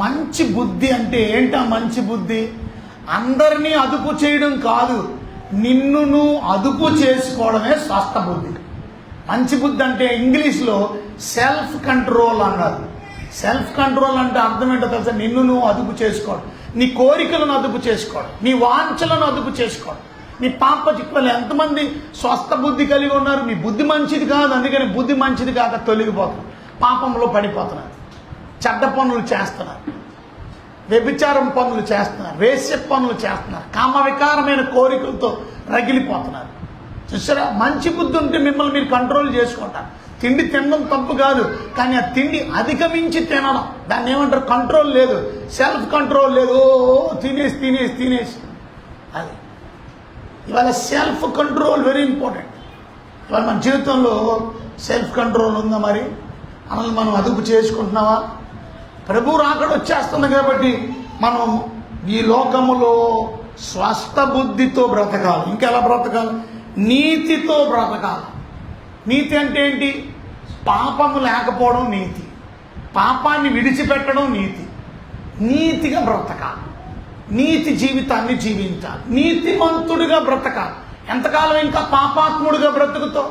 మంచి బుద్ధి అంటే ఏంటా? మంచి బుద్ధి అందరినీ అదుపు చేయడం కాదు, నిన్ను నువ్వు అదుపు చేసుకోవడమే స్వస్థ బుద్ధి. మంచి బుద్ధి అంటే ఇంగ్లీష్లో సెల్ఫ్ కంట్రోల్ అన్నారు. సెల్ఫ్ కంట్రోల్ అంటే అర్థం ఏంటో తెలుసా? నిన్ను నువ్వు అదుపు చేసుకోవడం, నీ కోరికలను అదుపు చేసుకోవడం, నీ వాంఛలను అదుపు చేసుకోవడం, నీ పాప చిక్కులు. ఎంతమంది స్వస్థ బుద్ధి కలిగి ఉన్నారు? మీ బుద్ధి మంచిది కాదు, అందుకని బుద్ధి మంచిది కాక తొలగిపోతున్నారు, పాపంలో పడిపోతున్నారు, చెడ్డ పనులు చేస్తున్నారు, వ్యభిచారం పనులు చేస్తున్నారు, వేశ్య పనులు చేస్తున్నారు, కామ వికారమైన కోరికలతో రగిలిపోతున్నారు. చూసారా? మంచి బుద్ధి ఉంటే మిమ్మల్ని మీరు కంట్రోల్ చేసుకుంటారు. తిండి తినడం తప్పు కాదు, కానీ ఆ తిండి అధిగమించి తినడం, దాన్ని ఏమంటారు? కంట్రోల్ లేదు, సెల్ఫ్ కంట్రోల్ లేదు. తినేసి తినేసి తినేసి అది. ఇవాళ సెల్ఫ్ కంట్రోల్ వెరీ ఇంపార్టెంట్. ఇవాళ మన జీవితంలో సెల్ఫ్ కంట్రోల్ ఉందా? మరి మనల్ని మనం అదుపు చేసుకుంటున్నావా? ప్రభు రాకడ వచ్చేస్తుంది కాబట్టి మనం ఈ లోకములో స్వస్థ బుద్ధితో బ్రతకాలి. ఇంకెలా బ్రతకాలి? నీతితో బ్రతకాలి. నీతి అంటే ఏంటి? పాపము లేకపోవడం నీతి, పాపాన్ని విడిచిపెట్టడం నీతి. నీతిగా బ్రతకాలి, నీతి జీవితాన్ని జీవించాలి, నీతిమంతుడిగా బ్రతకాలి. ఎంతకాలం ఇంకా పాపాత్ముడిగా బ్రతుకుతావు?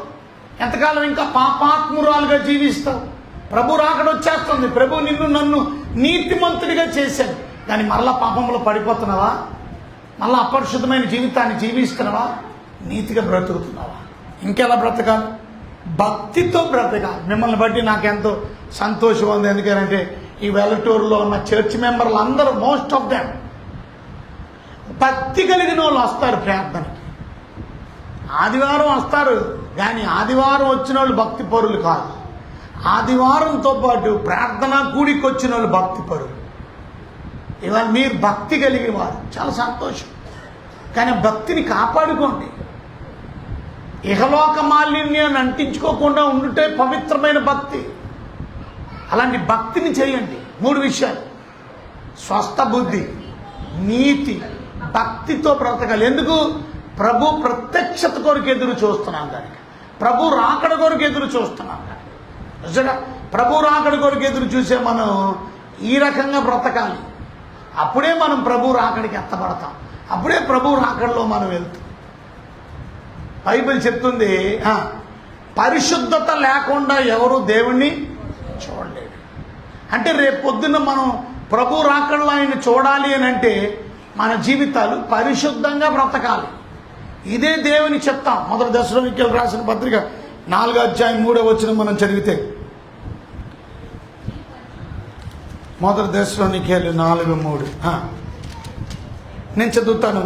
ఎంతకాలం ఇంకా పాపాత్మురాలుగా జీవిస్తావు? ప్రభు రాకడ వచ్చేస్తుంది. ప్రభు నిన్ను నన్ను నీతిమంతుడిగా చేశాడు, కానీ మళ్ళా పాపంలో పడిపోతున్నావా? మళ్ళా అపరిశుద్ధమైన జీవితాన్ని జీవిస్తున్నావా? నీతిగా బ్రతుకుతున్నావా? ఇంకెలా బ్రతకాలి? భక్తితో బ్రతకాలి. మిమ్మల్ని బట్టి నాకెంతో సంతోషం ఉంది. ఎందుకంటే ఈ వెల్లటూరులో ఉన్న చర్చ్ మెంబర్లు అందరూ, మోస్ట్ ఆఫ్ దెమ్ భక్తి కలిగిన వాళ్ళు వస్తారు ప్రార్థనకి. ఆదివారం వస్తారు, కానీ ఆదివారం వచ్చిన వాళ్ళు భక్తి పరులు కాదు. ఆదివారంతో పాటు ప్రార్థన కూడికి వచ్చిన వాళ్ళు భక్తి పరులు. ఇవాళ మీరు భక్తి కలిగిన వారు, చాలా సంతోషం. కానీ భక్తిని కాపాడుకోండి. ఇహలోక మాలిన్యాన్ని అంటించుకోకుండా ఉండుటే పవిత్రమైన భక్తి. అలాంటి భక్తిని చేయండి. 3 విషయాలు: స్వస్థ బుద్ధి, నీతి, భక్తితో బ్రతకాలి. ఎందుకు? ప్రభు ప్రత్యక్షత కొరకు ఎదురు చూస్తున్నాం దానికి, ప్రభు రాకడ కొరకు ఎదురు చూస్తున్నాం దానికి. నిజంగా ప్రభు రాకడ కొరకు ఎదురు చూసే మనం ఈ రకంగా బ్రతకాలి. అప్పుడే మనం ప్రభు రాకడికి ఎత్తబడతాం, అప్పుడే ప్రభు రాకడలో మనం వెళ్తాం. బైబిల్ చెప్తుంది, పరిశుద్ధత లేకుండా ఎవరు దేవుణ్ణి చూడలేడు. అంటే రేపు పొద్దున్న మనం ప్రభు రాకడలో ఆయన చూడాలి అని అంటే మన జీవితాలు పరిశుద్ధంగా బ్రతకాలి. ఇదే దేవుని చెప్తాం. మొదటి దశలోనికీయులకు రాసిన పత్రిక 4వ అధ్యాయం 3వ వచనం మనం చదివితే, మొదటి దశలోనికీయులు 4:3 నేను చదువుతాను.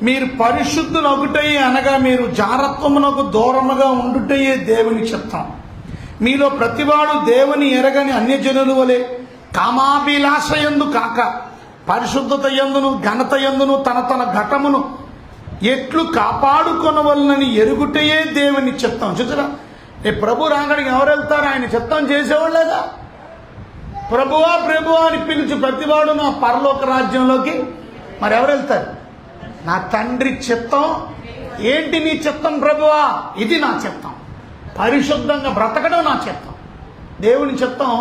మీరు పరిశుద్ధులు ఒకటయ్యే, అనగా మీరు జారత్వమునకు దూరముగా ఉండుటయే దేవుని చిత్తం. మీలో ప్రతివాడు దేవుని ఎరగని అన్యజనుల వలె కామాభిలాషయందు కాక పరిశుద్ధత యందును ఘనత యందును తన తన ఘటమును ఎట్లు కాపాడుకొనవలనని ఎరుగుటయే దేవుని చిత్తం. చూసారా? ప్రభు రాకడికి ఎవరు వెళ్తారు? ఆయన చిత్తం చేసేవాళ్ళేగా. ప్రభువా ప్రభువా అని పిలిచి ప్రతివాడు నా పరలోక రాజ్యంలోకి. మరి ఎవరు వెళ్తారు? నా తండ్రి చిత్తం. ఏంటి నీ చిత్తం ప్రభువా? ఇది నా చిత్తం. పరిశుద్ధంగా బ్రతకడం నా చిత్తం. దేవుని చిత్తం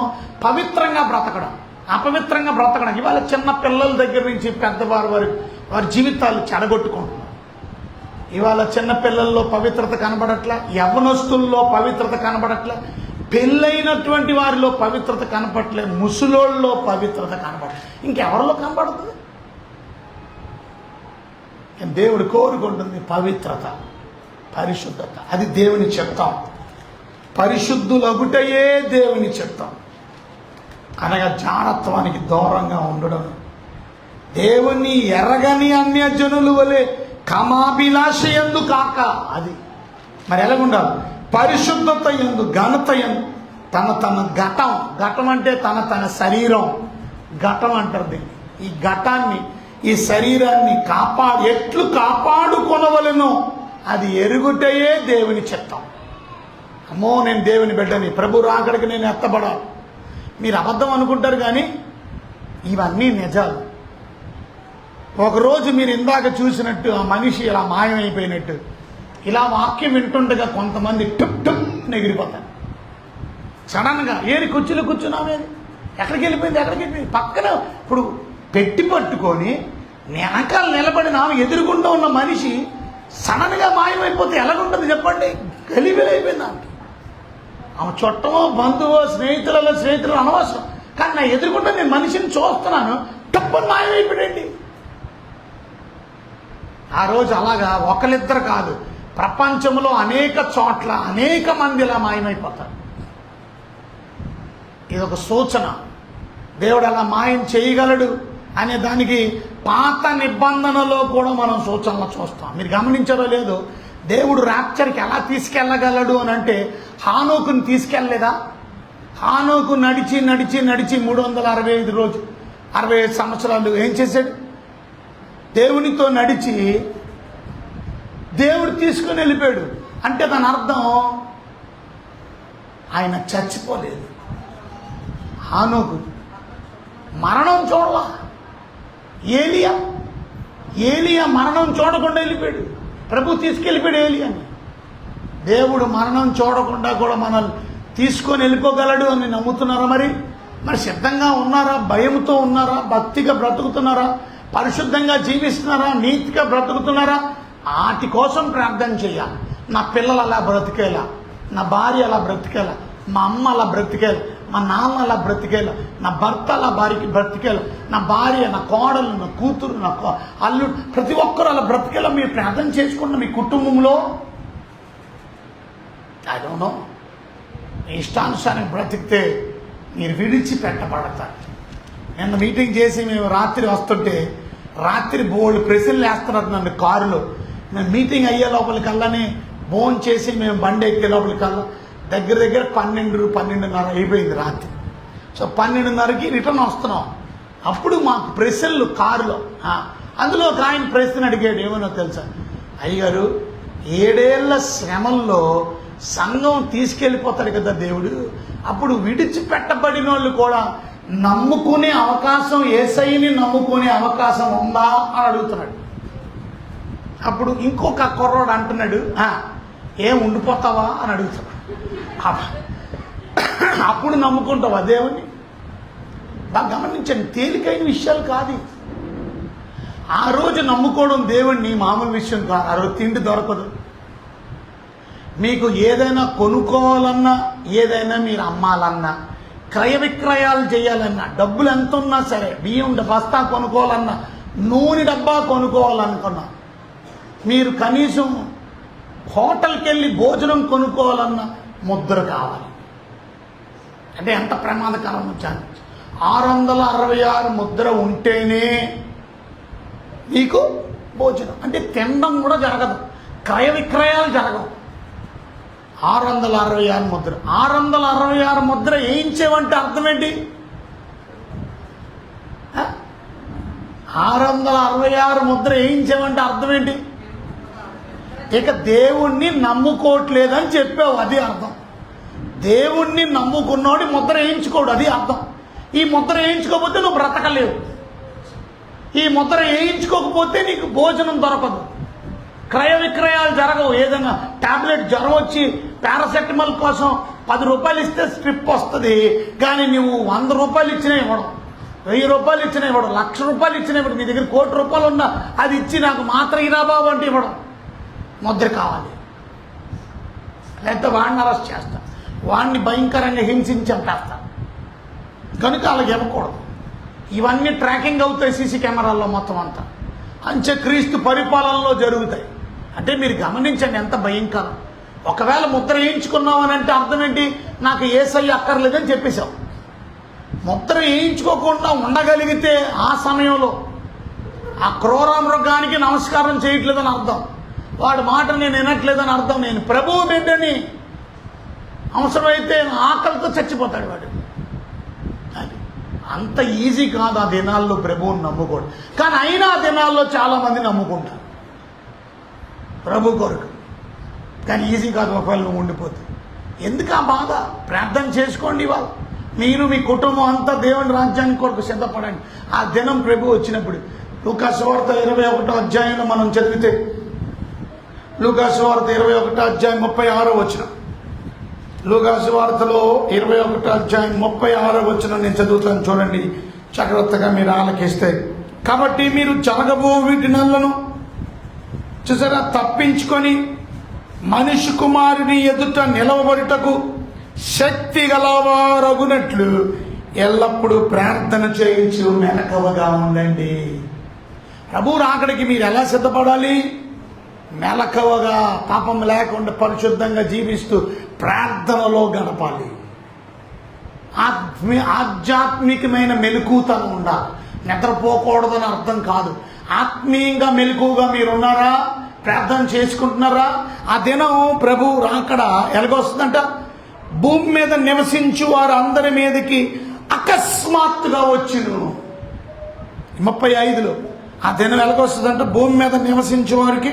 పవిత్రంగా బ్రతకడం, అపవిత్రంగా బ్రతకడం. ఇవాళ చిన్న పిల్లల దగ్గర నుంచి పెద్దవారి వరకు వారి జీవితాలు చెడగొట్టుకుంటున్నారు. ఇవాళ చిన్న పిల్లల్లో పవిత్రత కనబడట్లా, యవ్వనస్తుల్లో పవిత్రత కనబడట్లా, పెళ్ళైనటువంటి వారిలో పవిత్రత కనపడట్లే, ముసలోళ్ళలో పవిత్రత కనబడట్లేదు. ఇంకెవరిలో కనబడుతుంది? దేవుడు కోరుకుంటుంది పవిత్రత, పరిశుద్ధత. అది దేవుని చిత్తం. పరిశుద్ధులగుటయే దేవుని చిత్తం. అనగా జారత్వానికి దూరంగా ఉండడం, దేవుని ఎరగని అన్యజనుల వలె కామాభిలాష యందు కాక. అది మరి ఎలాగుండాలి? పరిశుద్ధత యందు, ఘనత యందు, తన తన ఘటం. ఘటం అంటే తన తన శరీరం, ఘటం అంటారు దీన్ని. ఈ ఘటాన్ని, ఈ శరీరాన్ని ఎట్లు కాపాడుకొనవలెనో అది ఎరుగుటయే దేవుని చిత్తం. అమ్మో, నేను దేవుని బిడ్డని, ప్రభు రాకడికి నేను ఎత్తబడాలి. మీరు అబద్ధం అనుకుంటారు, కానీ ఇవన్నీ నిజాలు. ఒకరోజు మీరు ఇందాక చూసినట్టు ఆ మనిషి ఇలా మాయమైపోయినట్టు, ఇలా వాక్యం వింటుండగా కొంతమంది టుప్ టుప్ ఎగిరిపోతారు. సడన్గా ఏరి కుర్చీలో కూర్చున్నామేది, ఎక్కడికి వెళ్ళిపోయింది? పక్కన ఇప్పుడు పెట్టి పట్టుకొని వెనకాల నిలబడిన ఎదురుగుండా ఉన్న మనిషి సడన్గా మాయమైపోతే ఎలాగుంటుంది చెప్పండి? గలిబిలైపోయింది. దానికి ఆమె చుట్టమో బంధువో స్నేహితులు అనవసరం. కానీ నా ఎదురుకుండా నేను మనిషిని చూస్తున్నాను, తప్పని మాయమైపోయాడండి. ఆ రోజు అలాగా ఒకరిద్దరు కాదు, ప్రపంచంలో అనేక చోట్ల అనేక మంది ఇలా మాయమైపోతారు. ఇది ఒక సూచన. దేవుడు అలా మాయం చేయగలడు అనే దానికి పాత నిబంధనలో కూడా మనం సూచనలు చూస్తాం. మీరు గమనించారో లేదో, దేవుడు ర్యాప్చర్కి ఎలా తీసుకెళ్ళగలడు అని అంటే హానోకుని తీసుకెళ్ళలేదా? హానోకు నడిచి 365 రోజులు 65 సంవత్సరాలు ఏం చేశాడు? దేవునితో నడిచి దేవుడు తీసుకుని వెళ్ళిపోయాడు. అంటే దాని అర్థం ఆయన చచ్చిపోలేదు. హానోకు మరణం చూడలా. ఏలియా మరణం చూడకుండా వెళ్ళిపోయాడు. ప్రభు తీసుకెళ్ళిపోయాడు ఏలియాని. దేవుడు మరణం చూడకుండా కూడా మనల్ని తీసుకొని వెళ్ళిపోగలడు అని నమ్ముతున్నారా? మరి సిద్ధంగా ఉన్నారా? భయంతో ఉన్నారా? భక్తిగా బ్రతుకుతున్నారా? పరిశుద్ధంగా జీవిస్తున్నారా? నీతిగా బ్రతుకుతున్నారా? వాటి కోసం ప్రార్థన చేయాలి. నా పిల్లలు అలా బ్రతికేలా, నా భార్య అలా బ్రతికేలా, మా అమ్మ అలా బ్రతికేలా, మా నాన్న అలా బ్రతికేలా, నా భర్త అలా బ్రతికేలా, నా భార్య, నా కోడలు, నా కూతురు, నా అల్లుడు, ప్రతి ఒక్కరు అలా బ్రతికేలా మీరు ప్రార్థన చేసుకున్న మీ కుటుంబంలో ఐ డోంట్ నో, ఇష్టానుసారం బ్రతికితే మీరు విడిచిపెట్టబడతారు. నిన్న మీటింగ్ చేసి మేము రాత్రి వస్తుంటే రాత్రి బోల్డ్ ప్రశ్నలు వేస్తున్నారు నన్ను కారులో. మేము మీటింగ్ అయ్యే లోపలికల్లానే భోన్ చేసి మేము బండి ఎక్కే లోపలికల్లా దగ్గర 12-12:30 అయిపోయింది రాత్రి. సో 12:30కి రిటర్న్ వస్తున్నాం. అప్పుడు మాకు ప్రశ్నలు కారులో. అందులో ఒక ఆయన ప్రశ్న అడిగాడు. ఏమన్నా తెలుసా? అయ్యగారు, 7 ఏళ్ల శ్రమల్లో సంఘం తీసుకెళ్ళిపోతాడు కదా దేవుడు, అప్పుడు విడిచిపెట్టబడిన వాళ్ళు కూడా నమ్ముకునే అవకాశం, యేసయ్యని నమ్ముకునే అవకాశం ఉందా అని అడుగుతున్నాడు. అప్పుడు ఇంకొక కుర్రోడు అంటున్నాడు, ఏం ఉండిపోతావా అని అడుగుతున్నాడు. అప్పుడు నమ్ముకుంటావా దేవుని? బాగా గమనించండి, తేలికైన విషయాలు కాదు. ఆ రోజు నమ్ముకోవడం దేవుణ్ణి మామూలు విషయం కాదు. ఆ రోజు తిండి దొరకదు. మీకు ఏదైనా కొనుక్కోవాలన్నా, ఏదైనా మీరు అమ్మాలన్నా, క్రయ విక్రయాలు చేయాలన్నా, డబ్బులు ఎంత ఉన్నా సరే, బియ్యం బస్తా కొనుక్కోవాలన్నా, నూనె డబ్బా కొనుక్కోవాలనుకున్నా, మీరు కనీసం హోటల్కి వెళ్ళి భోజనం కొనుక్కోవాలన్నా ముద్ర కావాలి. అంటే ఎంత ప్రమాదకరం వచ్చాను. 666 ముద్ర ఉంటేనే మీకు భోజనం. అంటే తినడం కూడా జరగదు, క్రయ విక్రయాలు జరగవు. 666 ముద్ర. 666 ముద్ర వేయించేవంటే అర్థం ఏంటి? 666 ముద్ర వేయించేవంటే అర్థం ఏంటి? ఇక దేవుణ్ణి నమ్ముకోవట్లేదని చెప్పావు, అది అర్థం. దేవుణ్ణి నమ్ముకున్నోడి ముద్ర వేయించుకోడు, అది అర్థం. ఈ ముద్ర వేయించుకోకపోతే నువ్వు బ్రతకలేవు. ఈ ముద్ర వేయించుకోకపోతే నీకు భోజనం దొరకదు, క్రయ విక్రయాలు జరగవు. ఏదైనా టాబ్లెట్ జ్వరం వచ్చి పారాసెటమాల్ కోసం 10 రూపాయలు ఇస్తే స్ట్రిప్ వస్తుంది, కానీ నువ్వు 100 రూపాయలు ఇచ్చినా ఇవ్వడం, 1000 రూపాయలు ఇచ్చినా ఇవ్వడం, 1,00,000 రూపాయలు ఇచ్చినా ఇవ్వడం. నీ దగ్గర 1 కోటి రూపాయలు ఉన్నా అది ఇచ్చి నాకు మాత్రం ఇరా బాబు అంటే ఇవ్వడం. ముద్ర కావాలి, లేకపోతే వాడిని అరెస్ట్ చేస్తా, వాడిని భయంకరంగా హింసించి చంపేస్తా. కనుక అలాగే ఇవ్వకూడదు. ఇవన్నీ ట్రాకింగ్ అవుతాయి సీసీ కెమెరాల్లో మొత్తం అంతా. అంత్యక్రీస్తు పరిపాలనలో జరుగుతాయి. అంటే మీరు గమనించండి ఎంత భయంకరం. ఒకవేళ ముద్ర వేయించుకున్నావు అని అంటే అర్థం ఏంటి? నాకు యేసయ్య అక్కర్లేదని చెప్పేశావు. ముద్ర వేయించుకోకుండా ఉండగలిగితే ఆ సమయంలో ఆ క్రూర మృగానికి నమస్కారం చేయట్లేదని అర్థం, వాడి మాట నేను వినట్లేదని అర్థం. నేను ప్రభువు బిడ్డని, అవసరమైతే ఆకలితో చచ్చిపోతాడు వాడు. అది అంత ఈజీ కాదు ఆ దినాల్లో ప్రభువుని నమ్ముకోవడం. కానీ అయినా ఆ దినాల్లో చాలామంది నమ్ముకుంటారు ప్రభు కొరకు. కానీ ఈజీ కాదు ఒకవేళ నువ్వు ఉండిపోతే. ఎందుకు ఆ బాధ? ప్రార్థన చేసుకోండి. ఇవాళ మీరు మీ కుటుంబం అంతా దేవుని రాజ్యానికి కొరకు సిద్ధపడండి. ఆ దినం ప్రభు వచ్చినప్పుడు లూకాసు వార్త 21వ అధ్యాయంలో మనం చదివితే, లూకాసు వార్త 21వ అధ్యాయం 36వ వచనం. లూకాసు వార్తలో 21వ అధ్యాయం 36వ వచనం నేను చదువుతాను, చూడండి జాగ్రత్తగా మీరు ఆలకిస్తే. కాబట్టి మీరు జరగబో వీటి నల్లను చూసారా తప్పించుకొని మనిషి కుమారుని ఎదుట నిలవబడుటకు శక్తి గలవారగునట్లు ఎల్లప్పుడూ ప్రార్థన చేయించు మెలకువగా ఉండండి. ప్రభు రాకడికి మీరు ఎలా సిద్ధపడాలి? మెలకువగా, పాపం లేకుండా పరిశుద్ధంగా జీవిస్తూ ప్రార్థనలో గడపాలి. ఆధ్యాత్మికమైన మెలకువతనం ఉండాలి. నిద్రపోకూడదని అర్థం కాదు. ఆత్మీయంగా మెలకువగా మీరున్నారా? ప్రార్థన చేసుకుంటున్నారా? ఆ దినం ప్రభు రాకడ ఎలాగొస్తుందంట? భూమి మీద నివసించు వారు అందరి మీదకి అకస్మాత్తుగా వచ్చును. 35లో ఆ దినం ఎలాగొస్తుందంట? భూమి మీద నివసించే వారికి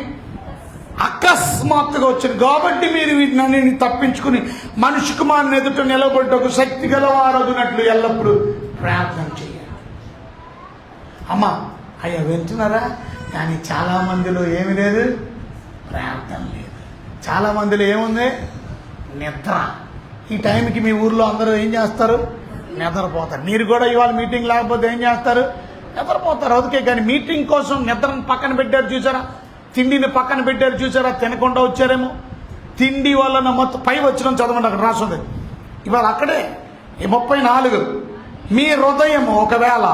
అకస్మాత్తుగా వచ్చింది. కాబట్టి మీరు వీటిని తప్పించుకుని మనిషి కుమారుని ఎదుట నిలబడ్డకు శక్తి గలవారగునట్లు ఎల్లప్పుడూ ప్రార్థన చేయాలి. అమ్మా అయ్యా వింటున్నారా? కానీ చాలా మందిలో ఏమి లేదు, ప్రార్థన లేదు. చాలా మందిలో ఏముంది? నిద్ర. ఈ టైంకి మీ ఊర్లో అందరూ ఏం చేస్తారు? నిద్రపోతారు. మీరు కూడా ఇవాళ మీటింగ్ లేకపోతే ఏం చేస్తారు? నిద్రపోతారు. అందుకే కానీ మీటింగ్ కోసం నిద్రను పక్కన పెట్టారు చూసారా? తిండిని పక్కన పెట్టారు చూసారా? తినకుండా వచ్చారేమో. తిండి వలన మొత్తం పై వచ్చిన చదవండి, అక్కడ రాస్తుంది. ఇవాళ అక్కడే 34 మీ హృదయం ఒకవేళ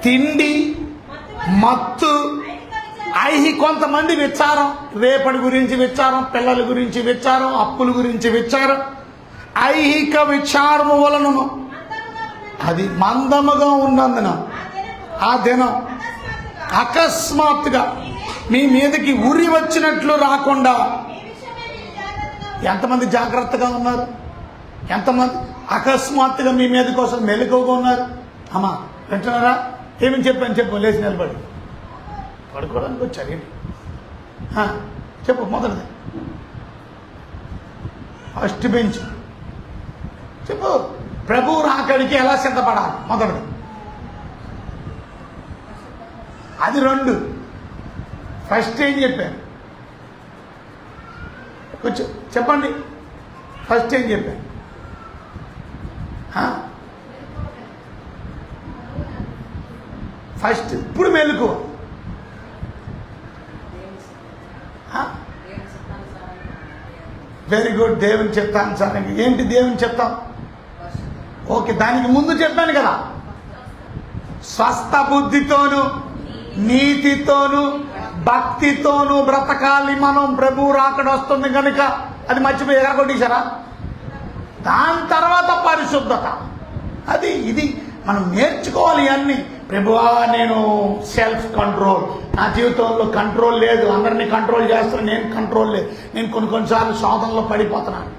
తిండి, మత్తు, కొంతమంది విచారం, రేపటి గురించి విచారం, పిల్లల గురించి విచారం, అప్పుల గురించి విచారం, ఐహిక విచారము వలనను అది మందముగా ఉన్నందున ఆ దినం అకస్మాత్తుగా మీ మీదకి ఉరి వచ్చినట్లు రాకుండా ఎంతమంది జాగ్రత్తగా ఉన్నారు? ఎంతమంది అకస్మాత్తుగా మీ మీద కోసం మెలకువగా ఉన్నారు? అమ్మా వింటున్నారా? ఏమని చెప్పు, లేచి నిలబడి పడుకోవడానికి వచ్చారు. చెప్పు. మొదటిది ఫస్ట్ బెంచ్ చెప్పు. ప్రభు రాకడికి ఎలా సిద్ధపడాలి? మొదటిది అది. 2 ఫస్ట్ ఏం చెప్పారు? కొంచెం చెప్పండి. ఫస్ట్ ఏం చెప్పారు? ఫస్ట్ ఇప్పుడు మెలుకు. Very good. దేవుని చిత్తానుసారంగా. ఏంటి దేవుని చిత్తం? ఓకే, దానికి ముందు చెప్పాను కదా, స్వస్థ బుద్ధితోను నీతితోను భక్తితోను బ్రతకాలి మనం. ప్రభు రాకడ వస్తుంది కనుక అది మర్చిపోయి ఎగరగొట్టేశారా? దాని తర్వాత పరిశుద్ధత. అది ఇది మనం నేర్చుకోవాలి అన్నీ. ప్రభువా నేను సెల్ఫ్ కంట్రోల్, నా జీవితంలో కంట్రోల్ లేదు, అందరినీ కంట్రోల్ చేస్తాను, నేను కంట్రోల్ లేదు. నేను కొన్నిసార్లు శోధనలో పడిపోతున్నాను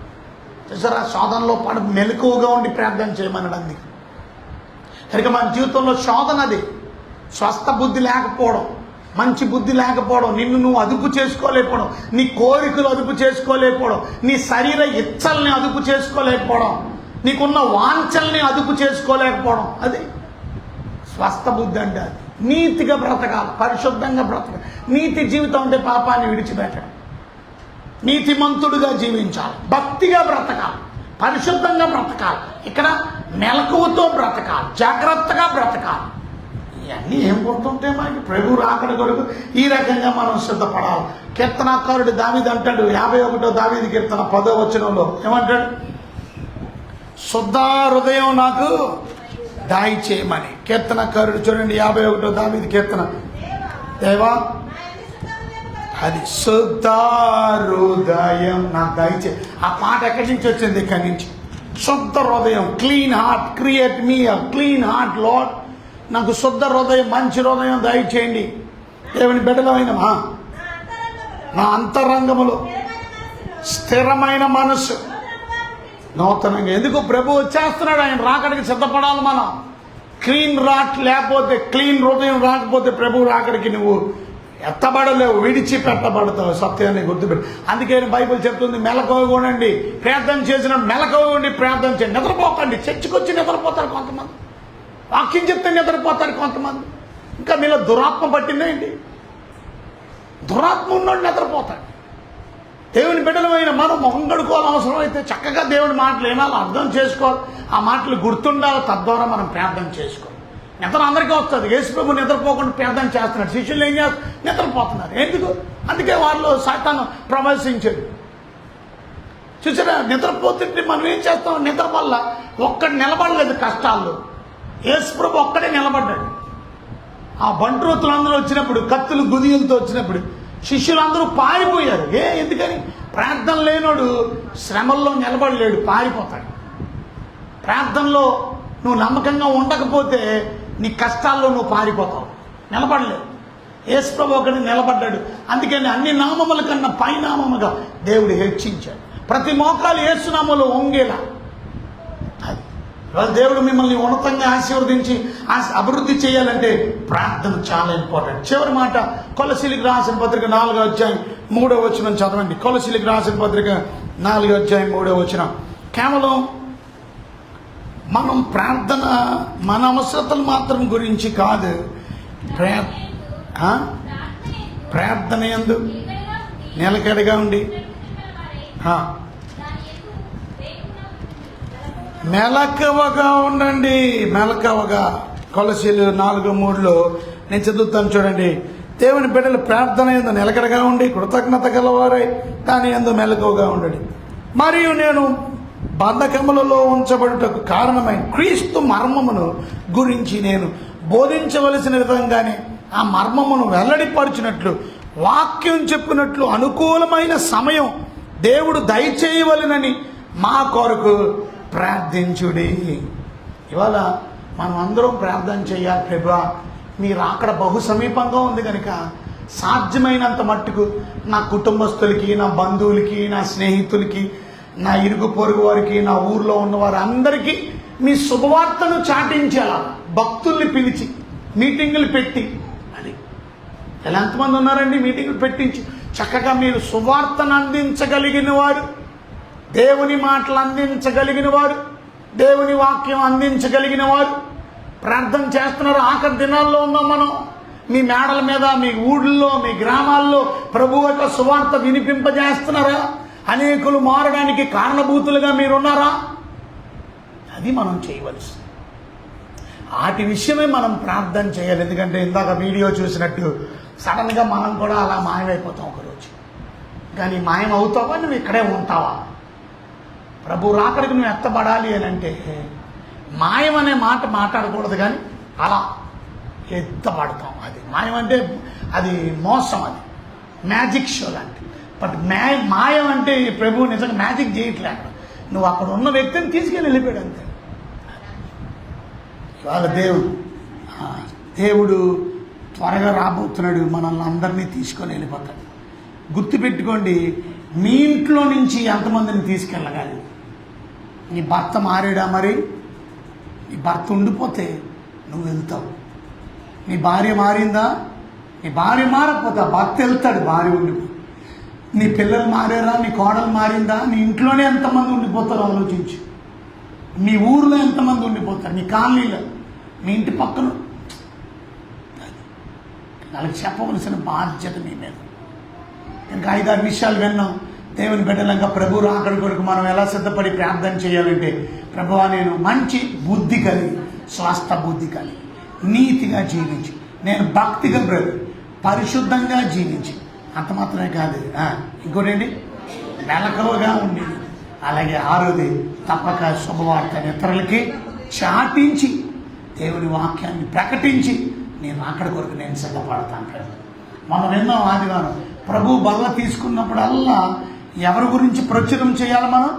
చూసారా? శోధనలో మెలకువగా ఉండి ప్రార్థన చేయమన్నాడు. అందుకు కనుక మన జీవితంలో శోధన అది. స్వస్థ బుద్ధి లేకపోవడం, మంచి బుద్ధి లేకపోవడం, నిన్ను నువ్వు అదుపు చేసుకోలేకపోవడం, నీ కోరికలు అదుపు చేసుకోలేకపోవడం, నీ శరీర ఇచ్చల్ని అదుపు చేసుకోలేకపోవడం, నీకున్న వాంఛల్ని అదుపు చేసుకోలేకపోవడం, అది స్వస్థ బుద్ధి అంటే. అది నీతిగా బ్రతకాలి, పరిశుద్ధంగా బ్రతకాలి. నీతి జీవితం అంటే పాపాన్ని విడిచిపెట్టడం, నీతిమంతుడుగా జీవించాలి, భక్తిగా బ్రతకాలి, పరిశుద్ధంగా బ్రతకాలి, ఇక్కడ మెలకువతో బ్రతకాలి, జాగ్రత్తగా బ్రతకాలి. ఇవన్నీ ఏం గుర్తుంటే మనకి ప్రభు రాకడ కొరకు ఈ రకంగా మనం సిద్ధపడాలి. కీర్తనాకారుడు దావీదు అంటాడు, 51వ దావీదు కీర్తన 10వ వచనంలో ఏమంటాడు? శుద్ధ హృదయం నాకు దాయి చేయమని. కీర్తనకారుడు చూడండి 51వ దావీదు కీర్తన. దేవా అది శుద్ధ హృదయం నాకు దయచే. ఆ పాట ఎక్కడి నుంచి వచ్చింది? ఇక్కడి నుంచి. శుద్ధ హృదయం, క్లీన్ హార్ట్, క్రియేట్ మీ అ క్లీన్ హార్ట్ లార్డ్. నాకు శుద్ధ హృదయం, మంచి హృదయం దయచేయండి. దేవుని బిడ్డలమైన నా అంతరంగములో స్థిరమైన మనస్సు నూతనంగా. ఎందుకు? ప్రభు వచ్చేస్తున్నాడు, ఆయన రాకడికి సిద్ధపడాలి మనం. క్లీన్ హార్ట్ లేకపోతే, క్లీన్ హృదయం రాకపోతే ప్రభు రాకడికి నువ్వు ఎత్తబడలేవు, విడిచిపెట్టబడతావు. సత్యాన్ని గుర్తుపెట్టి. అందుకే బైబిల్ చెప్తుంది, మెలకువగా ఉండండి, ప్రార్థన చేసిన మెలకువగా ఉండి ప్రార్థన చేయండి. నిద్రపోకండి. చర్చికొచ్చి నిద్రపోతారు కొంతమంది, వాక్యం చెప్తే నిద్రపోతారు కొంతమంది. ఇంకా మీలో దురాత్మ పట్టిందా ఏంటి? దురాత్మ ఉన్నాడు నిద్రపోతాడు. దేవుని బిడ్డలమైన మనం మొహం కడుకోవాలి. అవసరం అయితే చక్కగా దేవుని మాటలు వినాలి, అర్థం చేసుకోవాలి, ఆ మాటలు గుర్తుండాలి. తద్వారా మనం ప్రార్థన చేసుకోవాలి. నిద్ర అందరికీ వస్తుంది. యేసుప్రభు నిద్రపోకుండా ప్రార్థన చేస్తున్నాడు. శిష్యులు ఏం చేస్తారు? నిద్రపోతున్నారు. ఎందుకు? అందుకే వాళ్ళు సాతాను ప్రవేశించాడు. చూసారా, నిద్రపోతుంటే మనం ఏం చేస్తాం? నిద్ర వల్ల ఒక్కడు నిలబడలేదు కష్టాల్లో. యేసుప్రభు ఒక్కడే నిలబడ్డాడు. ఆ బంట్రోతులు అందరూ వచ్చినప్పుడు, కత్తులు గుదియలతో వచ్చినప్పుడు శిష్యులందరూ పారిపోయారు. ఎందుకని? ప్రార్థన లేనోడు శ్రమల్లో నిలబడలేడు, పారిపోతాడు. ప్రార్థనలో నువ్వు నమ్మకంగా ఉండకపోతే నీ కష్టాల్లో నువ్వు పారిపోతావు, నిలబడలేవు. యేసుప్రభు ఒకటి నిలబడ్డాడు. అందుకని అన్ని నామముల కన్నా పైనామముగా దేవుడు హెచ్చించాడు. ప్రతి మోకాలు యేసునామములో వంగేలా. అది ఇవాళ దేవుడు మిమ్మల్ని ఉన్నతంగా ఆశీర్వదించి అభివృద్ధి చేయాలంటే ప్రార్థన చాలా ఇంపార్టెంట్. చివరి మాట కొలసీలకు రాసిన పత్రిక 4వ అధ్యాయం 3వ వచనం చదవండి. కొలసీలకు రాసిన పత్రిక 4వ అధ్యాయం 3వ వచనం. కేవలం మనం ప్రార్థన మన అవసరతలు మాత్రం గురించి కాదు, ప్రార్థన యందు నిలకడగా ఉండి మెలకువగా ఉండండి. మెలకువగా కొలసీలు 4:3 నేను చదువుతాను చూడండి. దేవుని బిడ్డలు ప్రార్థన యందు నిలకడగా ఉండి కృతజ్ఞత గలవారై దాని యందు మెలకువగా ఉండండి. మరియు నేను బంధకములలో ఉంచబడుటకు కారణమైన క్రీస్తు మర్మమును గురించి నేను బోధించవలసిన విధంగానే ఆ మర్మమును వెల్లడిపరిచినట్లు వాక్యం చెప్పినట్లు అనుకూలమైన సమయం దేవుడు దయచేయవలెనని మా కొరకు ప్రార్థించుడి. ఇవాళ మనం అందరం ప్రార్థన చేయాలి. ప్రభువా, మీరు అక్కడ బహు సమీపంగా ఉంది కనుక సాధ్యమైనంత మట్టుకు నా కుటుంబస్తులకి, నా బంధువులకి, నా స్నేహితులకి, నా ఇరుగు పొరుగు వారికి, నా ఊర్లో ఉన్నవారు అందరికీ మీ శుభవార్తను చాటించాల. భక్తుల్ని పిలిచి మీటింగులు పెట్టి, అది ఎలా ఎంతమంది ఉన్నారండి మీటింగులు పెట్టించి చక్కగా మీరు సువార్తను అందించగలిగిన వారు, దేవుని మాటలు అందించగలిగిన వారు, దేవుని వాక్యం అందించగలిగిన వారు ప్రార్థన చేస్తున్నారు. ఆఖరి దినాల్లో ఉన్నాం మనం. మీ మేడల మీద, మీ ఊళ్ళో, మీ గ్రామాల్లో ప్రభువు యొక్క సువార్త వినిపింపజేస్తున్నారా? అనేకులు మారడానికి కారణభూతులుగా మీరున్నారా? అది మనం చేయవలసి. వాటి విషయమే మనం ప్రార్థన చేయాలి. ఎందుకంటే ఇందాక వీడియో చూసినట్టు సడన్గా మనం కూడా అలా మాయమైపోతాం ఒకరోజు. కానీ మాయం అవుతావా? నువ్వు ఇక్కడే ఉంటావా? ప్రభు రాకడికి నువ్వు ఎత్తబడాలి అని అంటే మాయం అనే మాట మాట్లాడకూడదు, కానీ అలా ఎత్తబడతాం. అది మాయం అంటే అది మోసం, అది మ్యాజిక్ షో లాంటి. బట్ మాయం అంటే ప్రభు నిజంగా మ్యాజిక్ చేయట్లేదు. నువ్వు అక్కడ ఉన్న వ్యక్తిని తీసుకెళ్ళి వెళ్ళిపోయాడు అంతే. ఇవాళ దేవుడు త్వరగా రాబోతున్నాడు, మనల్ని అందరినీ తీసుకొని వెళ్ళిపోతాడు. గుర్తుపెట్టుకోండి, మీ ఇంట్లో నుంచి ఎంతమందిని తీసుకెళ్ళగాలి? నీ భర్త మారాడా? మరి నీ భర్త ఉండిపోతే నువ్వు వెళ్తావు. నీ భార్య మారిందా? నీ భార్య మారకపోతే భర్త వెళ్తాడు, భార్య ఉండిపో. నీ పిల్లలు మారారా? నీ కోడలు మారిందా? నీ ఇంట్లోనే ఎంతమంది ఉండిపోతారో ఆలోచించు. మీ ఊరిలో ఎంతమంది ఉండిపోతారు? నీ కాలనీలో, మీ ఇంటి పక్కన. వాళ్ళకి చెప్పవలసిన బాధ్యత మీ మీద. ఇంకా 5-6 విషయాలు విన్నాం. దేవుని బిడ్డలంగా ప్రభు రాకడి కొరకు మనం ఎలా సిద్ధపడి ప్రార్థన చేయాలంటే, ప్రభువా నేను మంచి బుద్ధి కలిగి, స్వస్థ బుద్ధి కలిగి, నీతిగా జీవించి, నేను భక్తిగా పరిశుద్ధంగా జీవించి, అంత మాత్రమే కాదు, ఇంకోటేంటి, మెలకువగా ఉండి, అలాగే 6వది తప్పక శుభవార్తను ఇతరులకి చాటించి, దేవుని వాక్యాన్ని ప్రకటించి, నేను అక్కడి కొరకు నేను సిద్ధపడతాను. మనం విన్నాం ఆదివారం, ప్రభు బల్ల తీసుకున్నప్పుడల్లా ఎవరి గురించి ప్రచురం చేయాలి? మనం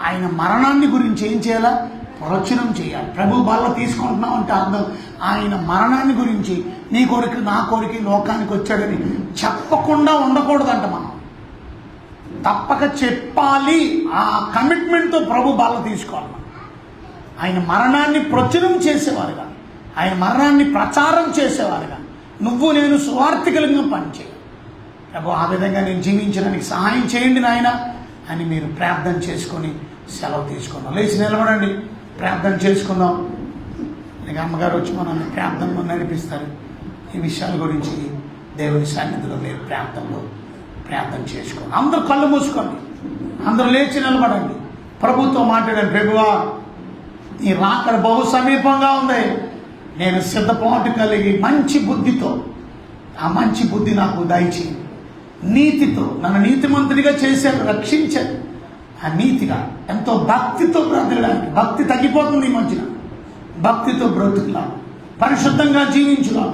ఆయన మరణాన్ని గురించి ఏం చేయాలా? ప్రచురం చేయాలి. ప్రభు బల్ల తీసుకుంటున్నాం అంటే అర్థం ఆయన మరణాన్ని గురించి, నీ కొరకు నా కొరకు లోకానికి వచ్చాడని చెప్పకుండా ఉండకూడదంట. మనం తప్పక చెప్పాలి. ఆ కమిట్మెంట్తో ప్రభు బల్ల తీసుకోవాలి. ఆయన మరణాన్ని ప్రచురం చేసేవారుగా, ఆయన మరణాన్ని ప్రచారం చేసేవారుగా నువ్వు నేను సువార్థికులుగా పనిచేయాలి. ప్రభు ఆ విధంగా నేను జీవించడానికి సహాయం చేయండి నాయన అని మీరు ప్రార్థన చేసుకొని సెలవు తీసుకుందాం. లేచి నిలబడండి, ప్రార్థన చేసుకుందాం. నీకు అమ్మగారు వచ్చి మనల్ని ప్రార్థనలో నడిపిస్తారు. ఈ విషయాల గురించి దేవుని సన్నిధిలో మీరు ప్రార్థన చేసుకోండి. అందరూ కళ్ళు మూసుకోండి, అందరూ లేచి నిలబడండి, ప్రభుతో మాట్లాడండి. ప్రభువా, నీ రాకడ బహు సమీపంగా ఉంది. నేను సిద్ధపాటు కలిగి మంచి బుద్ధితో, ఆ మంచి బుద్ధి నాకు దయచేయండి. నీతితో నన్ను నీతిమంతుడిగా చేశారు, రక్షించారు. ఆ నీతిగా ఎంతో భక్తితో బ్రతకడానికి. భక్తి తగ్గిపోతుంది ఈ మధ్యన. భక్తితో బ్రతుకులా, పరిశుద్ధంగా జీవించులా,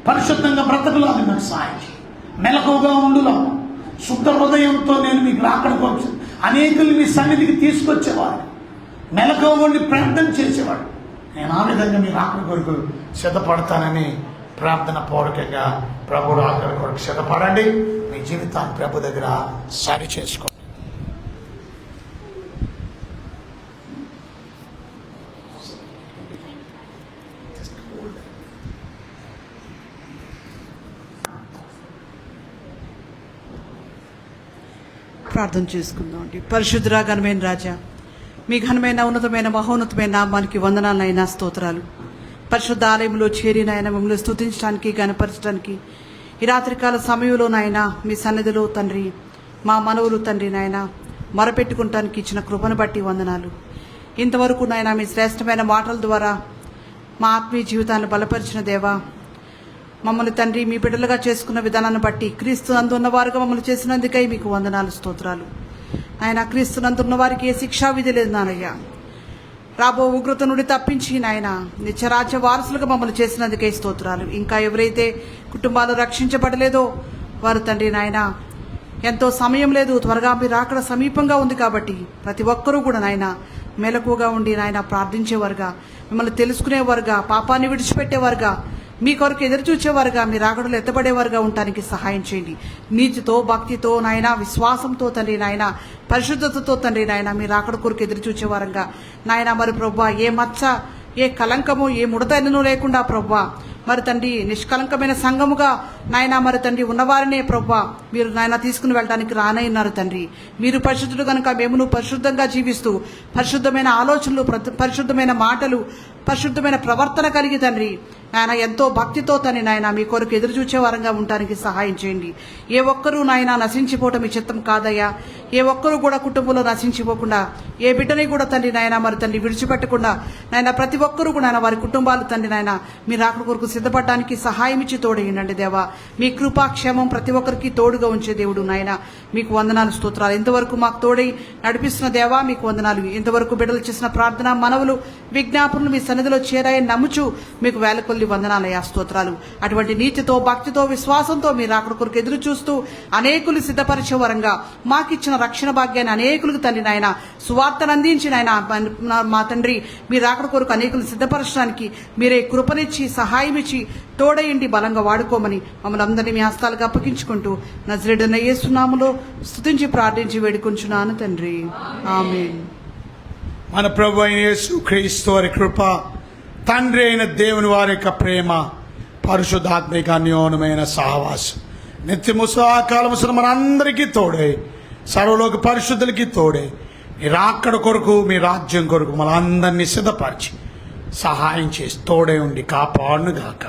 పరిశుద్ధంగా బ్రతకులాగా నాకు సహాయం చేయి. మెలకువగా ఉండులా, శుద్ధ హృదయంతో నేను మీకు రాకడకు అనేకులు మీ సన్నిధికి తీసుకొచ్చేవాడు, మెలకువ ఉండి ప్రార్థన చేసేవాడు. నేను ఆ విధంగా మీ రాకడ కొరకు సిద్ధపడతానని ప్రార్థన పూర్వకంగా ప్రభు రాకడ కొరకు సిద్ధపడండి. మీ జీవితాన్ని ప్రభు దగ్గర సరి చేసుకోండి. ప్రార్థన చేసుకుందాం అండి. పరిశుద్ధురా, ఘనమైన రాజా, మీ ఘనమైన ఉన్నతమైన మహోన్నతమైన నామానికి వందనాలైనా స్తోత్రాలు. పరిశుద్ధ ఆలయంలో చేరినైనా మిమ్మల్ని స్తుతించడానికి, గణపరచడానికి ఈ రాత్రికాల సమయంలో నాయన మీ సన్నిధిలో తండ్రి మా మనవులు తండ్రి నాయన మొరపెట్టుకుంటానికి ఇచ్చిన కృపను బట్టి వందనాలు. ఇంతవరకు నాయన మీ శ్రేష్టమైన మాటల ద్వారా మా ఆత్మీయ జీవితాన్ని బలపరిచిన దేవా, మమ్మల్ని తండ్రి మీ బిడ్డలుగా చేసుకున్న విధానాన్ని బట్టి క్రీస్తు నందున్న వారుగా మమ్మల్ని చేసినందుకై మీకు వందనాలు, స్తోత్రాలు. ఆయన క్రీస్తు నందున్న వారికి ఏ శిక్షా విధి లేదు నానయ్య. రాబో ఉగ్రత నుండి తప్పించి నాయన నిత్యరాజ్య వారసులుగా మమ్మల్ని చేసినందుకై స్తోత్రాలు. ఇంకా ఎవరైతే కుటుంబాలు రక్షించబడలేదో వారు తండ్రి నాయన ఎంతో సమయం లేదు, త్వరగా మీరు అక్కడ సమీపంగా ఉంది కాబట్టి ప్రతి ఒక్కరూ కూడా నాయన మెలకువగా ఉండి నాయన ప్రార్థించేవారుగా, మిమ్మల్ని తెలుసుకునేవారుగా, పాపాన్ని విడిచిపెట్టేవారుగా, మీ కొరకు ఎదురు చూచేవారుగా, మీ రాకడలు ఎత్తబడేవారుగా ఉండటానికి సహాయం చేయండి. నీతితో, భక్తితో నాయన, విశ్వాసంతో తండ్రి నాయన, పరిశుద్ధతతో తండ్రి నాయన మీ రాకడ కొరకు ఎదురు చూచేవారంగా నాయన, మరి ప్రభువా ఏ మచ్చ, ఏ కలంకము, ఏ ముడతను లేకుండా ప్రభువా మరి తండ్రి నిష్కలంకమైన సంఘముగా నాయన మరి తండ్రి ఉన్నవారినే ప్రభువా మీరు నాయన తీసుకుని వెళ్ళడానికి రానయ్యున్నారు తండ్రి. మీరు పరిశుద్ధుడు కనుక మేమును పరిశుద్ధంగా జీవిస్తూ పరిశుద్ధమైన ఆలోచనలు, పరిశుద్ధమైన మాటలు, పరిశుద్ధమైన ప్రవర్తన కలిగి తండ్రి నాయన ఎంతో భక్తితో తండ్రి నాయన మీ కొరకు ఎదురు చూచే వారంగా ఉండడానికి సహాయం చేయండి. ఏ ఒక్కరూ నాయన నశించిపోవటం మీ చిత్తం కాదయ్యా. ఏ ఒక్కరూ కూడా కుటుంబంలో నశించిపోకుండా, ఏ బిడ్డని కూడా తండ్రి నాయన మరి తండ్రి విడిచిపెట్టకుండా నాయన ప్రతి ఒక్కరూ కూడా నాయన వారి కుటుంబాలు తండ్రి నాయన మీ రాకడ కొరకు సిద్ధపడడానికి సహాయం ఇచ్చి తోడయ్యండి దేవా. మీ కృపాక్షేమం ప్రతి ఒక్కరికి తోడుగా ఉంచే దేవుడు నాయన మీకు వందనాలు, స్తోత్రాలు. ఇంతవరకు మాకు తోడై నడిపిస్తున్న దేవా మీకు వందనాలు. ఇంతవరకు బిడ్డలు చేసిన ప్రార్థన, మనవులు, విజ్ఞాపనలు మీ సన్నిధిలో చేరాయని నమ్ముచు మీకు వేల కొద్ది వందనాలయ్యా, స్తోత్రాలు. అటువంటి నీతితో, భక్తితో, విశ్వాసంతో మీరు రాకడ కొరకు ఎదురు చూస్తూ అనేకులు సిద్ధపరిచే వరంగా మాకిచ్చిన రక్షణ భాగ్యాన్ని అనేకులకు తండ్రి నాయన సువార్తను అందించిన ఆయన మా తండ్రి మీ రాకడ కొరకు అనేకులు సిద్ధపరచడానికి మీరే కృపనిచ్చి సహాయం ఇచ్చి తోడయండి, బలంగా వాడుకోమని మమ్మల్ని అందరినీ మీ హస్తాలకు అప్పగించుకుంటూ నజరేయుడైన యేసు నామములో స్తుతించి ప్రార్థించి వేడుకొంచున్నాను తండ్రి, ఆమేన్. మన ప్రభు అయిన యేసు క్రీస్తు వారి కృప, తండ్రి అయిన దేవుని వారి యొక్క ప్రేమ, పరిశుద్ధాత్మిక అన్యోన్యమైన సహవాసం నిత్యము సదాకాలమున మనందరికీ తోడై, సర్వలోక పరిశుద్ధులకి తోడై, మీ రాకడ కొరకు, మీ రాజ్యం కొరకు మనందరినీ సిద్ధపరిచి సహాయం చేసి తోడై ఉండి కాపాడునుగాక.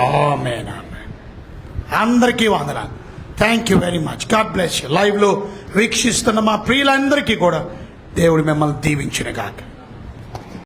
ఆమేన్. అందరికీ వందనాలు. Thank you very much. God bless you. లైవ్లో వీక్షిస్తున్న మా ప్రియులందరికీ కూడా దేవుడు మిమ్మల్ని దీవించునుగాక.